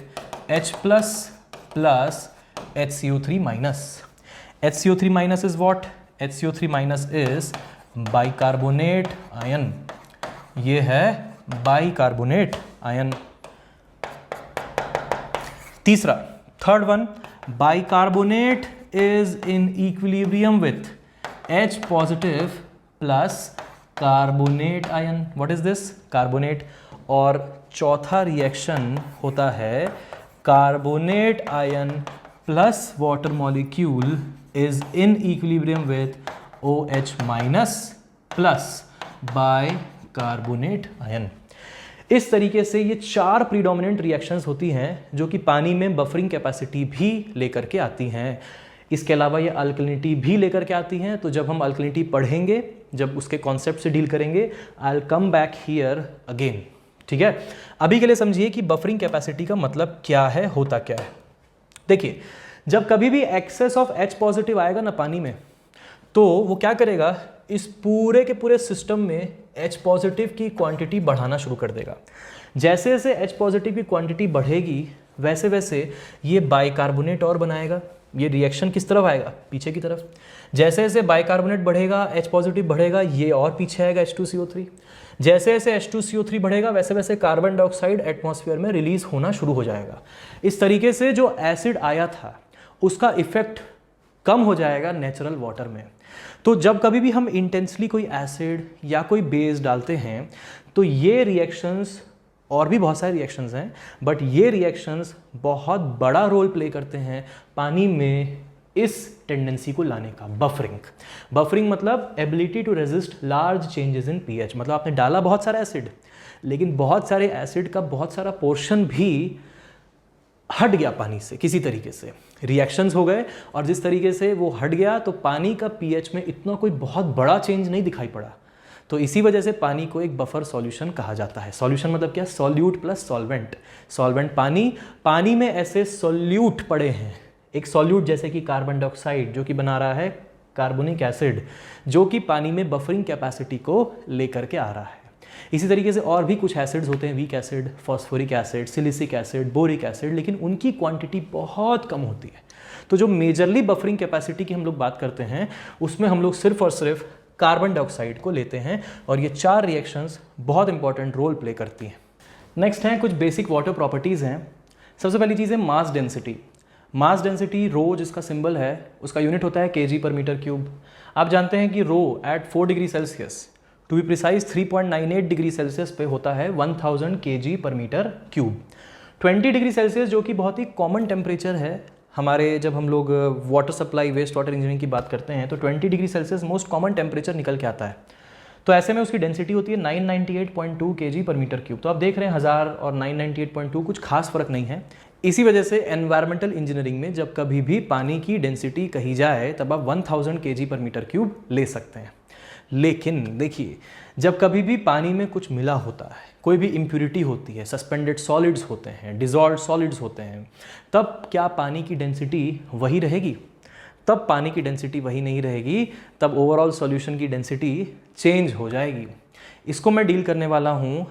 H plus HCO3 minus. HCO3 minus is what? HCO3 minus is bicarbonate ion. ये है bicarbonate ion. Third one, bicarbonate is in equilibrium with H positive plus carbonate ion. What is this? Carbonate. और चौथा reaction होता है carbonate ion plus water molecule is in equilibrium with OH minus plus bicarbonate ion. इस तरीके से ये 4 predominant reactions होती हैं जो कि पानी में बफरिंग कैपेसिटी भी लेकर के आती हैं। इसके अलावा ये अल्कलिनिटी भी लेकर के आती हैं। तो जब हम अल्कलिनिटी पढ़ेंगे, जब उसके कॉन्सेप्ट से डील करेंगे, I will come back here again. ठीक है, अभी के लिए समझिए कि बफरिंग कैपेसिटी का मतलब क्या है, होता क्या है। देखिए जब कभी भी एक्सेस ऑफ H पॉजिटिव आएगा ना पानी में, तो वो क्या करेगा, इस पूरे के पूरे सिस्टम में H पॉजिटिव की क्वांटिटी बढ़ाना शुरू कर देगा। जैसे जैसे H पॉजिटिव की क्वांटिटी बढ़ेगी वैसे वैसे ये बाइकार्बोनेट और बनाएगा। ये रिएक्शन किस तरफ आएगा? पीछे की तरफ। जैसे जैसे बाइकार्बोनेट बढ़ेगा, H पॉजिटिव बढ़ेगा, ये और पीछे आएगा H2CO3। जैसे जैसे H2CO3 बढ़ेगा वैसे वैसे कार्बन डाइऑक्साइड एटमॉस्फेयर में रिलीज होना शुरू हो जाएगा। इस तरीके से जो एसिड आया था उसका इफेक्ट कम हो जाएगा नेचुरल वाटर में। तो जब कभी भी हम इंटेंसली कोई एसिड या कोई बेस डालते हैं तो ये रिएक्शंस, और भी बहुत सारे रिएक्शंस हैं, बट ये रिएक्शंस बहुत बड़ा रोल प्ले करते हैं पानी में इस टेंडेंसी को लाने का, बफरिंग। बफरिंग मतलब ability to resist large changes in pH. मतलब आपने डाला बहुत सारा एसिड, लेकिन बहुत सारे एसिड का बहुत सारा पोर्शन भी हट गया पानी से, किसी तरीके से रिएक्शंस हो गए, और जिस तरीके से वो हट गया तो पानी का पीएच में इतना कोई बहुत बड़ा चेंज नहीं दिखाई पड़ा। तो इसी वजह से पानी को एक बफर सॉल्यूशन कहा जाता है। सॉल्यूशन मतलब क्या? Solute plus solvent. सॉल्वेंट पानी में ऐसे सॉल्यूट पड़े हैं, एक सॉल्यूट जैसे कि कार्बन डाइऑक्साइड जो कि बना रहा है कार्बोनिक एसिड, जो कि पानी में बफरिंग कैपेसिटी को लेकर के आ रहा है। इसी तरीके से और भी कुछ एसिड्स होते हैं, weak acid, phosphoric acid, silicic acid, boric acid, लेकिन उनकी क्वांटिटी बहुत कम होती है। तो जो मेजरली बफरिंग कैपेसिटी की हम लोग बात करते हैं, उसमें हम लोग सिर्फ और सिर्फ कार्बन डाइऑक्साइड को लेते हैं, और ये 4 रिएक्शंस बहुत इंपॉर्टेंट रोल प्ले करती हैं। नेक्स्ट हैं कुछ बेसिक वाटर प्रॉपर्टीज़ हैं। सबसे पहली चीज़ है mass density. Mass density rho जिसका सिंबल है, उसका यूनिट होता है केजी पर मीटर क्यूब। आप जानते हैं कि rho at 4 degree Celsius, to be precise 3.98 degree Celsius पे होता है 1000 kg पर मीटर क्यूब। 20 डिग्री सेल्सियस जो कि बहुत ही कॉमन टेम्परेचर है हमारे, जब हम लोग water supply waste water engineering की बात करते हैं तो 20 degree Celsius most common temperature निकल के आता है। तो ऐसे में उसकी डेंसिटी होती है 998.2 kg पर मीटर क्यूब। तो आप देख रहे हैं 1000 और 998.2 कुछ खास फर्क नहीं है। इसी वजह से एनवायरमेंटल इंजीनियरिंग में जब कभी भी पानी की डेंसिटी कही जाए तब आप 1000 kg पर मीटर क्यूब ले सकते हैं। लेकिन देखिए, जब कभी भी पानी में कुछ मिला होता है, कोई भी इम्प्यूरिटी होती है, सस्पेंडेड सॉलिड्स होते हैं, डिजॉल्व्ड सॉलिड्स होते हैं, तब क्या पानी की डेंसिटी वही रहेगी? तब पानी की डेंसिटी वही नहीं रहेगी, तब ओवरऑल सॉल्यूशन की डेंसिटी चेंज हो जाएगी। इसको मैं डील करने वाला हूँ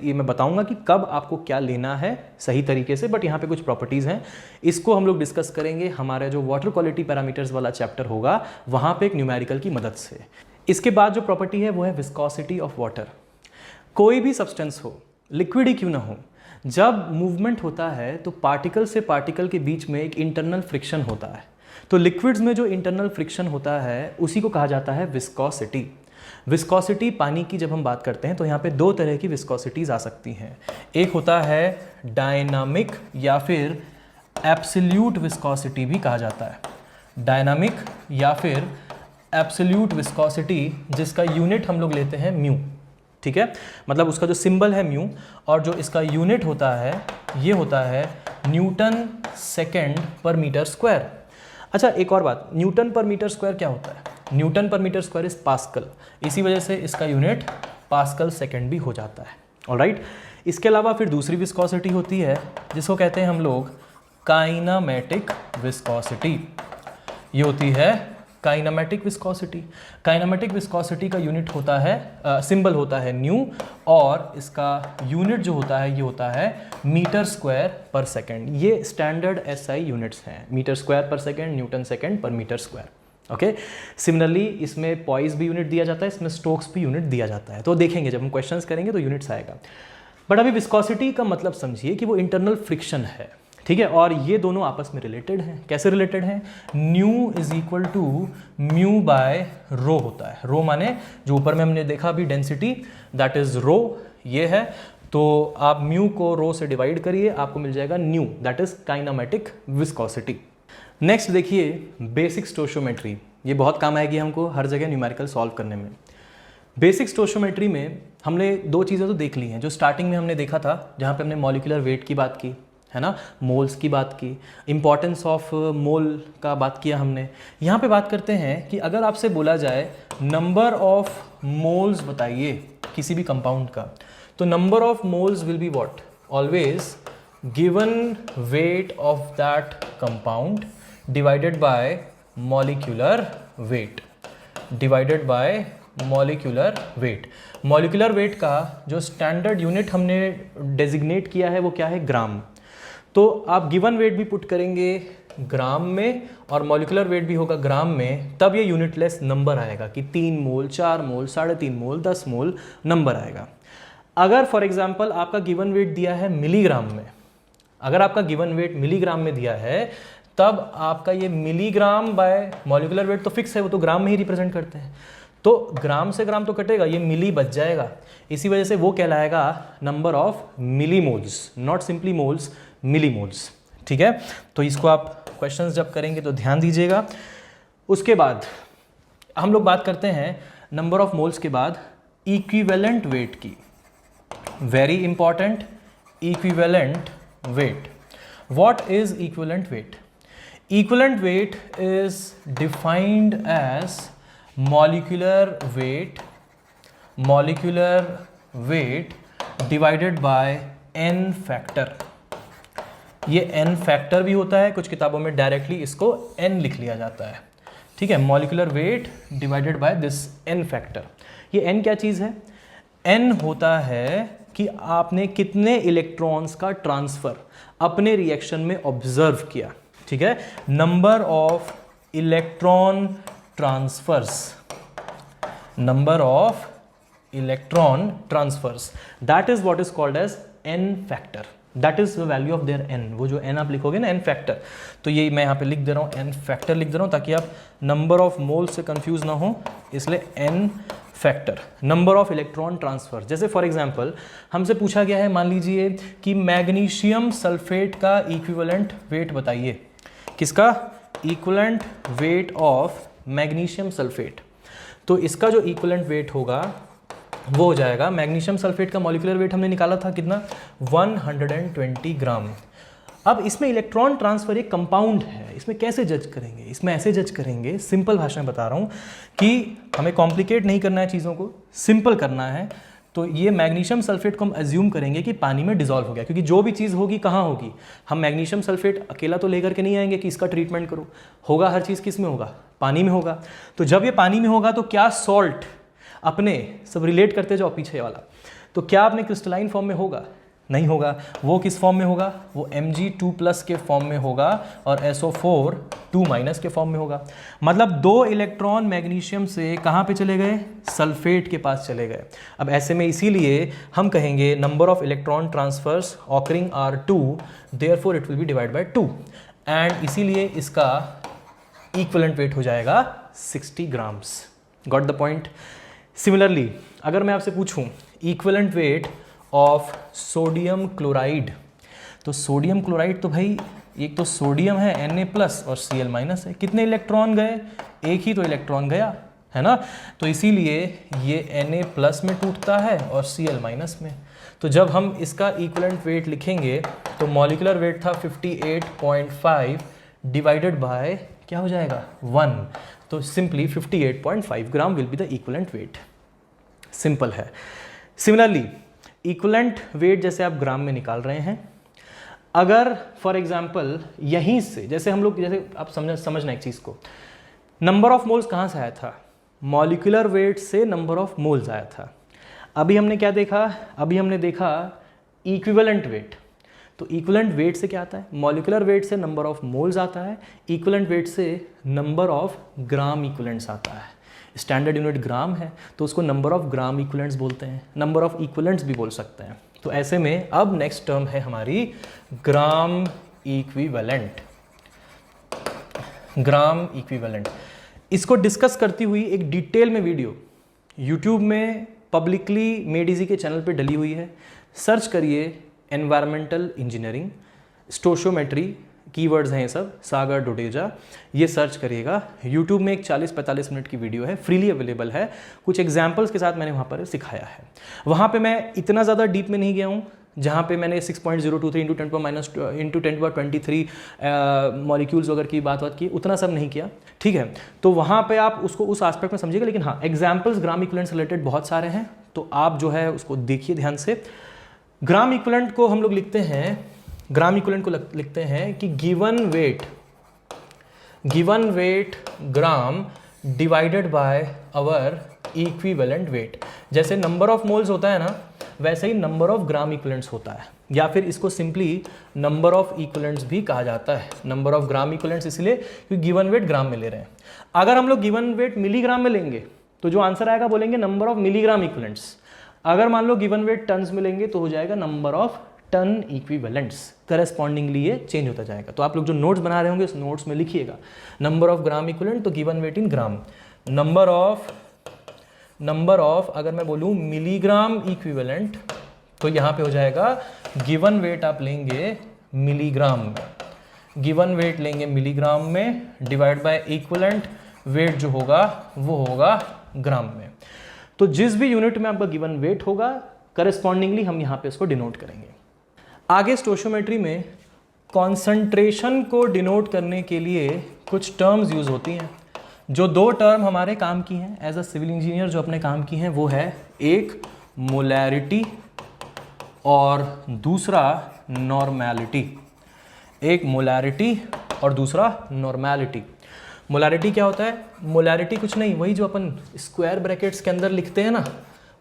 ये मैं बताऊंगा कि कब आपको क्या लेना है सही तरीके से, बट यहाँ पे कुछ प्रॉपर्टीज़ हैं, इसको हम लोग डिस्कस करेंगे हमारे जो वाटर क्वालिटी पैरामीटर्स वाला चैप्टर होगा वहाँ पे एक न्यूमेरिकल की मदद से। इसके बाद जो प्रॉपर्टी है वो है विस्कोसिटी ऑफ वाटर। कोई भी सब्सटेंस हो, लिक्विड ही क्यों ना हो, जब मूवमेंट होता है तो पार्टिकल से पार्टिकल के बीच में एक इंटरनल फ्रिक्शन होता है। तो लिक्विड्स में जो इंटरनल फ्रिक्शन होता है उसी को कहा जाता है विस्कोसिटी। विस्कोसिटी पानी की जब हम बात करते हैं तो यहाँ पे 2 तरह की विस्कोसिटीज आ सकती हैं। एक होता है डायनामिक या फिर एब्सोल्यूट विस्कोसिटी भी कहा जाता है। डायनामिक या फिर एब्सोल्यूट विस्कोसिटी, जिसका यूनिट हम लोग लेते हैं म्यू। ठीक है, मतलब उसका जो सिंबल है म्यू, और जो इसका यूनिट होता है ये होता है न्यूटन सेकेंड पर मीटर स्क्वायर। अच्छा, एक और बात, न्यूटन पर मीटर स्क्वायर क्या होता है? न्यूटन पर मीटर स्क्वायर इज पास्कल, इसी वजह से इसका यूनिट पास्कल सेकेंड भी हो जाता है। ऑलराइट, इसके अलावा फिर दूसरी विस्कोसिटी होती है जिसको कहते हैं हम लोग काइनामेटिक विस्कोसिटी। ये होती है काइनामेटिक विस्कोसिटी। काइनामेटिक विस्कोसिटी का यूनिट होता है, सिंबल होता है न्यू, और इसका यूनिट जो होता है ये होता है मीटर स्क्वायर पर सेकेंड। ये स्टैंडर्ड एसआई यूनिट्स हैं, मीटर स्क्वायर पर सेकेंड, न्यूटन सेकेंड पर मीटर स्क्वायर। ओके, सिमिलरली इसमें पॉइस भी यूनिट दिया जाता है, इसमें स्टोक्स भी यूनिट दिया जाता है। तो देखेंगे जब हम क्वेश्चंस करेंगे तो यूनिट्स आएगा। बट अभी विस्कोसिटी का मतलब समझिए कि वो इंटरनल फ्रिक्शन है। ठीक है, और ये दोनों आपस में रिलेटेड हैं। कैसे रिलेटेड हैं? Nu is equal to mu by rho होता है। रो माने जो ऊपर में हमने देखा अभी डेंसिटी, दैट इज रो, ये है। तो आप म्यू को रो से डिवाइड करिए, आपको मिल जाएगा new, that is kinematic viscosity. Next देखिए बेसिक स्टोइचियोमेट्री। ये बहुत काम आएगी हमको हर जगह न्यूमेरिकल सॉल्व करने में। बेसिक स्टोइचियोमेट्री में हमने 2 चीज़ें तो देख ली हैं। जो स्टार्टिंग में हमने देखा था, जहाँ पे हमने मॉलिक्यूलर वेट की बात की है ना, मोल्स की बात की, इंपॉर्टेंस ऑफ मोल का बात किया हमने। यहाँ पे बात करते हैं कि अगर आपसे बोला जाए नंबर ऑफ मोल्स बताइए किसी भी कंपाउंड का, तो number of moles will be what? Always given weight of that compound divided by molecular weight, divided by molecular weight. Molecular weight का जो स्टैंडर्ड यूनिट हमने डेजिग्नेट किया है वो क्या है? ग्राम। तो आप गिवन वेट भी पुट करेंगे ग्राम में और मॉलिक्यूलर वेट भी होगा ग्राम में, तब ये यूनिटलेस नंबर आएगा कि 3 मोल, 4 मोल, 3.5 मोल, 10 मोल नंबर आएगा। अगर फॉर एग्जांपल आपका गिवन वेट दिया है मिलीग्राम में, अगर आपका गिवन वेट मिलीग्राम में दिया है, तब आपका ये मिलीग्राम बाय मॉलिक्यूलर वेट तो फिक्स है, वो तो ग्राम में ही रिप्रेजेंट करते हैं, तो ग्राम से ग्राम तो कटेगा, ये मिली बच जाएगा। इसी वजह से वो कहलाएगा number of millimoles, not simply moles, millimoles. ठीक है, तो इसको आप क्वेश्चंस जब करेंगे तो ध्यान दीजिएगा। उसके बाद हम लोग बात करते हैं नंबर ऑफ मोल्स के बाद इक्विवेलेंट वेट की। Very important, equivalent weight. What is equivalent weight? Equivalent weight is defined as molecular weight divided by n factor। ये n फैक्टर भी होता है, कुछ किताबों में डायरेक्टली इसको n लिख लिया जाता है, ठीक है। Molecular weight divided by this n factor. ये n क्या चीज़ है? n होता है कि आपने कितने इलेक्ट्रॉन्स का ट्रांसफर अपने रिएक्शन में ऑब्जर्व किया, ठीक है। Number of electron transfers, number of electron transfers, that is what is called as n factor, that is the value of their n। वो जो n आप लिखोगे ना n factor, तो ये मैं यहाँ पे लिख दे रहा हूँ n factor लिख दे रहा हूँ ताकि आप number of moles से confuse ना हो, इसलिए n factor। number of electron transfer, जैसे फॉर एग्जाम्पल हमसे पूछा गया है, मान लीजिए कि मैग्नीशियम सल्फेट का इक्विवेलेंट वेट बताइए। किसका? Equivalent weight of magnesium sulphate. तो इसका जो इक्विवेलेंट वेट होगा वो हो जाएगा, मैग्नीशियम सल्फेट का मॉलिक्यूलर वेट हमने निकाला था कितना? 120 ग्राम। अब इसमें इलेक्ट्रॉन ट्रांसफर एक कंपाउंड है, इसमें कैसे जज करेंगे? इसमें ऐसे जज करेंगे, सिंपल भाषा में बता रहा हूँ कि हमें कॉम्प्लिकेट नहीं करना है चीज़ों को, सिंपल करना है। तो ये मैग्नीशियम सल्फेट को हम एज्यूम करेंगे कि पानी में डिसॉल्व हो गया, क्योंकि जो भी चीज़ होगी कहाँ होगी? हम मैग्नीशियम सल्फेट अकेला तो लेकर के नहीं आएंगे कि इसका ट्रीटमेंट करो, होगा हर चीज़ किस में होगा? पानी में होगा। तो जब ये पानी में होगा तो क्या सॉल्ट अपने, सब रिलेट करते जाओ पीछे वाला, तो क्या अपने क्रिस्टलाइन फॉर्म में होगा? नहीं होगा। वो किस फॉर्म में होगा? वो Mg2+ के फॉर्म में होगा और SO4 2- के फॉर्म में होगा। मतलब 2 इलेक्ट्रॉन मैग्नीशियम से कहाँ पे चले गए? सल्फेट के पास चले गए। अब ऐसे में इसीलिए हम कहेंगे number of electron transfers occurring are 2, therefore it will be divide by 2, and इसीलिए इसका इक्विवेलेंट वेट हो जाएगा 60 grams. Got the point? Similarly अगर मैं आपसे पूछूं equivalent weight of sodium chloride, तो सोडियम क्लोराइड तो भाई एक तो सोडियम है Na+ और Cl- है। कितने इलेक्ट्रॉन गए? एक ही तो इलेक्ट्रॉन गया है ना, तो इसीलिए ये Na+ में टूटता है और Cl- में। तो जब हम इसका इक्विवेलेंट वेट लिखेंगे तो मॉलिक्यूलर वेट था 58.5 डिवाइडेड बाय क्या हो जाएगा? 1, तो simply 58.5 gram will be the equivalent weight. Simple है। सिमिलरली इक्विवेलेंट वेट जैसे आप ग्राम में निकाल रहे हैं, अगर फॉर एग्जांपल यहीं से, जैसे हम लोग, जैसे आप समझना एक चीज़ को, नंबर ऑफ मोल्स कहाँ से आया था? मॉलिक्यूलर वेट से नंबर ऑफ मोल्स आया था। अभी हमने क्या देखा? अभी हमने देखा इक्विवेलेंट वेट। तो इक्विवेलेंट वेट से क्या आता है? मॉलिक्यूलर वेट से नंबर ऑफ मोल्स आता है, इक्विवेलेंट वेट से नंबर ऑफ ग्राम इक्विवेलेंट्स आता है। स्टैंडर्ड यूनिट ग्राम है तो उसको नंबर ऑफ ग्राम इक्विवेलेंट्स बोलते हैं, नंबर ऑफ इक्विवेलेंट्स भी बोल सकते हैं। तो ऐसे में अब नेक्स्ट टर्म है हमारी ग्राम इक्विवेलेंट। ग्राम इक्विवेलेंट, इसको डिस्कस करती हुई एक डिटेल में वीडियो यूट्यूब में पब्लिकली मेड-इजी के चैनल पे डली हुई है। सर्च करिए एनवायरमेंटल इंजीनियरिंग, स्टोशियोमेट्री, कीवर्ड्स हैं ये सब, सागर डोडेजा, ये सर्च करिएगा। यूट्यूब में एक 40-45 मिनट की वीडियो है, फ्रीली अवेलेबल है। कुछ एग्जाम्पल्स के साथ मैंने वहाँ पर सिखाया है। वहाँ पे मैं इतना ज़्यादा डीप में नहीं गया हूँ, जहाँ पे मैंने 6.023 × 10⁻23 मॉलिक्यूल्स वगैरह की बात की, उतना सब नहीं किया, ठीक है। तो वहाँ पे आप उसको उस एस्पेक्ट में समझिएगा, लेकिन हाँ एग्जाम्पल्स ग्राम इक्विवेलेंट से रिलेटेड बहुत सारे हैं, तो आप जो है उसको देखिए ध्यान से। ग्राम इक्विवेलेंट को हम लोग लिखते हैं, ग्राम इक्विवेलेंट को लिखते हैं कि given weight gram divided by our equivalent weight. जैसे नंबर ऑफ मोल्स होता है ना, वैसे ही नंबर ऑफ ग्राम इक्विवेलेंट्स होता है, या फिर इसको सिंपली नंबर ऑफ इक्विवेलेंट्स भी कहा जाता है। नंबर ऑफ ग्राम इक्विवेलेंट्स इसलिए क्योंकि गिवन वेट ग्राम में ले रहे हैं। अगर हम लोग गिवन वेट मिलीग्राम में लेंगे तो जो आंसर आएगा बोलेंगे नंबर ऑफ मिलीग्राम इक्विवेलेंट्स। अगर मान लो गिवन वेट टन्स में लेंगे तो हो जाएगा number of ton equivalents. Correspondingly ये चेंज होता जाएगा। तो आप लोग जो नोट्स बना रहे होंगे उस नोट्स में लिखिएगा नंबर ऑफ ग्राम इक्विवेलेंट, तो given weight in gram. Number of अगर मैं बोलूँ मिलीग्राम इक्विवेलेंट तो यहाँ पे हो जाएगा गिवन वेट आप लेंगे मिलीग्राम में, गिवन वेट लेंगे मिलीग्राम में, डिवाइड बाय इक्विवेलेंट वेट जो होगा वो होगा ग्राम में। तो जिस भी यूनिट में आपका गिवन वेट होगा करस्पॉन्डिंगली हम यहाँ पे इसको डिनोट करेंगे। आगे स्टोशियोमेट्री में कॉन्सेंट्रेशन को डिनोट करने के लिए कुछ टर्म्स यूज होती हैं। जो दो टर्म हमारे काम की हैं एज अ सिविल इंजीनियर, जो अपने काम की हैं वो है एक मोलैरिटी और दूसरा नॉर्मैलिटी। एक मोलैरिटी और दूसरा नॉर्मैलिटी। मोलैरिटी क्या होता है? मोलैरिटी कुछ नहीं, वही जो अपन स्क्वायर ब्रैकेट्स के अंदर लिखते हैं ना,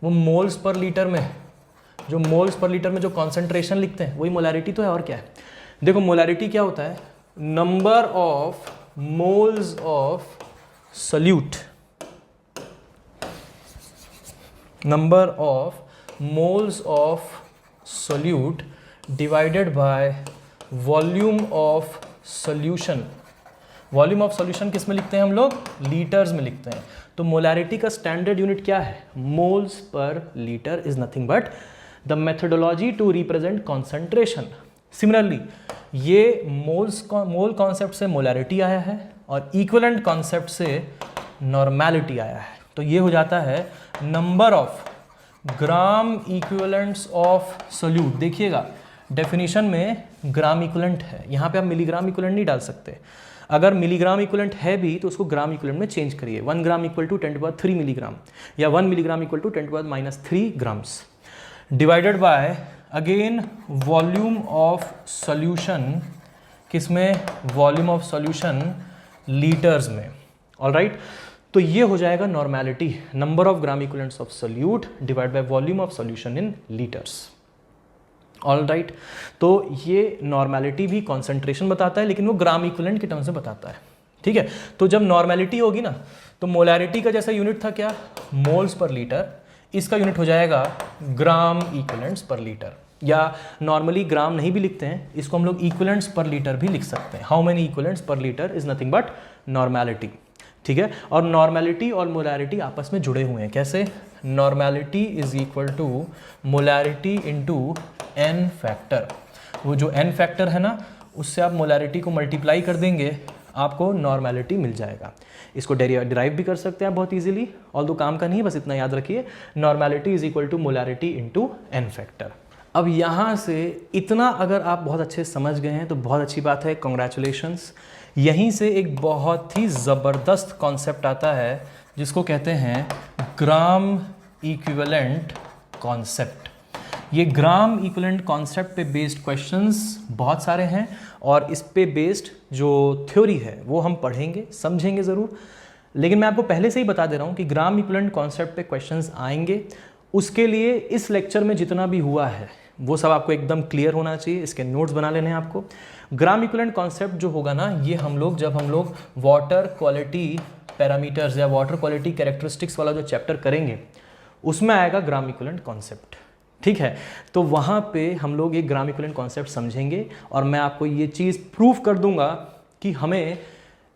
वो मोल्स पर लीटर में, जो मोल्स पर लीटर में जो कॉन्सेंट्रेशन लिखते हैं वही मोलैरिटी तो है। और क्या है? देखो मोलैरिटी क्या होता है? Number of moles of solute, number of moles of solute divided by volume of solution. Volume of solution किस में लिखते हैं हम लोग? लीटर्स में लिखते हैं। तो मोलैरिटी का स्टैंडर्ड यूनिट क्या है? Moles per litre is nothing but the methodology to represent concentration. Similarly ये मोल कॉन्सेप्ट से मोलैरिटी आया है और इक्विवेलेंट कॉन्सेप्ट से नॉर्मैलिटी आया है। तो ये हो जाता है number of gram equivalents of solute. देखिएगा डेफिनेशन में ग्राम इक्विवेलेंट है, यहाँ पे आप मिलीग्राम इक्विवेलेंट नहीं डाल सकते। अगर मिलीग्राम इक्विवेलेंट है भी तो उसको ग्राम इक्विवेलेंट में चेंज करिए। 1 ग्राम इक्वल टू 10⁻³ मिलीग्राम या 1 milligram equal to 10⁻³ grams divided by again volume of solution, किसमें? वॉल्यूम ऑफ सॉल्यूशन लीटर्स में। ऑलराइट, तो ये हो जाएगा normality, number of gram equivalents of solute divide by volume of solution in litres. All right, तो ये normality भी concentration बताता है लेकिन वो ग्राम इक्विवेलेंट के टर्म से बताता है। ठीक है, तो जब नॉर्मैलिटी होगी ना तो मोलैरिटी का जैसा यूनिट था क्या? मोल्स पर लीटर, इसका यूनिट हो जाएगा ग्राम इक्विवेलेंट्स पर लीटर, या नॉर्मली ग्राम नहीं भी लिखते हैं, इसको हम लोग इक्विवेलेंट्स पर लीटर भी लिख सकते हैं। हाउ मेनी इक्विवेलेंट्स पर litre is nothing but normality. ठीक है, और नॉर्मैलिटी और मोलैरिटी आपस में जुड़े हुए हैं। कैसे? Normality is equal to molarity into n factor. वो जो एन फैक्टर है ना, उससे आप मोलैरिटी को मल्टीप्लाई कर देंगे, आपको नॉर्मैलिटी मिल जाएगा। इसको डिराइव भी कर सकते हैं बहुत इजीली, ऑल्दो काम का नहीं है, बस इतना याद रखिए, normality is equal to molarity into n factor. अब यहाँ से इतना अगर आप बहुत अच्छे समझ गए हैं तो बहुत अच्छी बात है, कॉन्ग्रेचुलेशंस। यहीं से एक बहुत ही ज़बरदस्त कॉन्सेप्ट आता है जिसको कहते हैं ग्राम इक्विवेलेंट कॉन्सेप्ट। ये ग्राम इक्विवेलेंट कॉन्सेप्ट पे बेस्ड क्वेश्चंस बहुत सारे हैं और इस पे बेस्ड जो थ्योरी है वो हम पढ़ेंगे, समझेंगे ज़रूर। लेकिन मैं आपको पहले से ही बता दे रहा हूँ कि ग्राम इक्विवेलेंट कॉन्सेप्ट पे क्वेश्चंस आएंगे। उसके लिए इस लेक्चर में जितना भी हुआ है वो सब आपको एकदम क्लियर होना चाहिए, इसके नोट्स बना लेने हैं आपको। ग्राम इक्विवेलेंट कॉन्सेप्ट जो होगा ना, ये हम लोग जब हम लोग वाटर क्वालिटी पैरामीटर्स या वाटर क्वालिटी कैरेक्टरिस्टिक्स वाला जो चैप्टर करेंगे उसमें आएगा ग्राम इक्विवेलेंट कॉन्सेप्ट। ठीक है, तो वहाँ पे हम लोग एक ग्राम इक्विवेलेंट कॉन्सेप्ट समझेंगे और मैं आपको ये चीज़ प्रूफ कर दूंगा कि हमें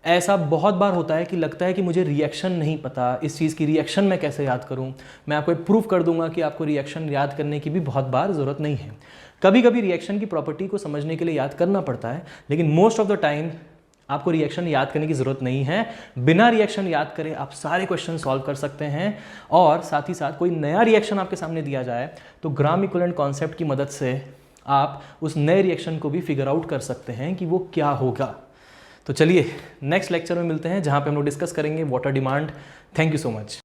ऐसा बहुत बार होता है कि लगता है कि मुझे रिएक्शन नहीं पता, इस चीज़ की रिएक्शन मैं कैसे याद करूं। मैं आपको एक प्रूफ कर दूंगा कि आपको रिएक्शन याद करने की भी बहुत बार ज़रूरत नहीं है। कभी कभी रिएक्शन की प्रॉपर्टी को समझने के लिए याद करना पड़ता है, लेकिन मोस्ट ऑफ द टाइम आपको रिएक्शन याद करने की ज़रूरत नहीं है। बिना रिएक्शन याद करे आप सारे क्वेश्चन सॉल्व कर सकते हैं। और साथ ही साथ कोई नया रिएक्शन आपके सामने दिया जाए तो ग्राम इक्विवेलेंट कॉन्सेप्ट की मदद से आप उस नए रिएक्शन को भी फिगर आउट कर सकते हैं कि वो क्या होगा। तो चलिए नेक्स्ट लेक्चर में मिलते हैं जहाँ पे हम लोग डिस्कस करेंगे water demand. Thank you so much.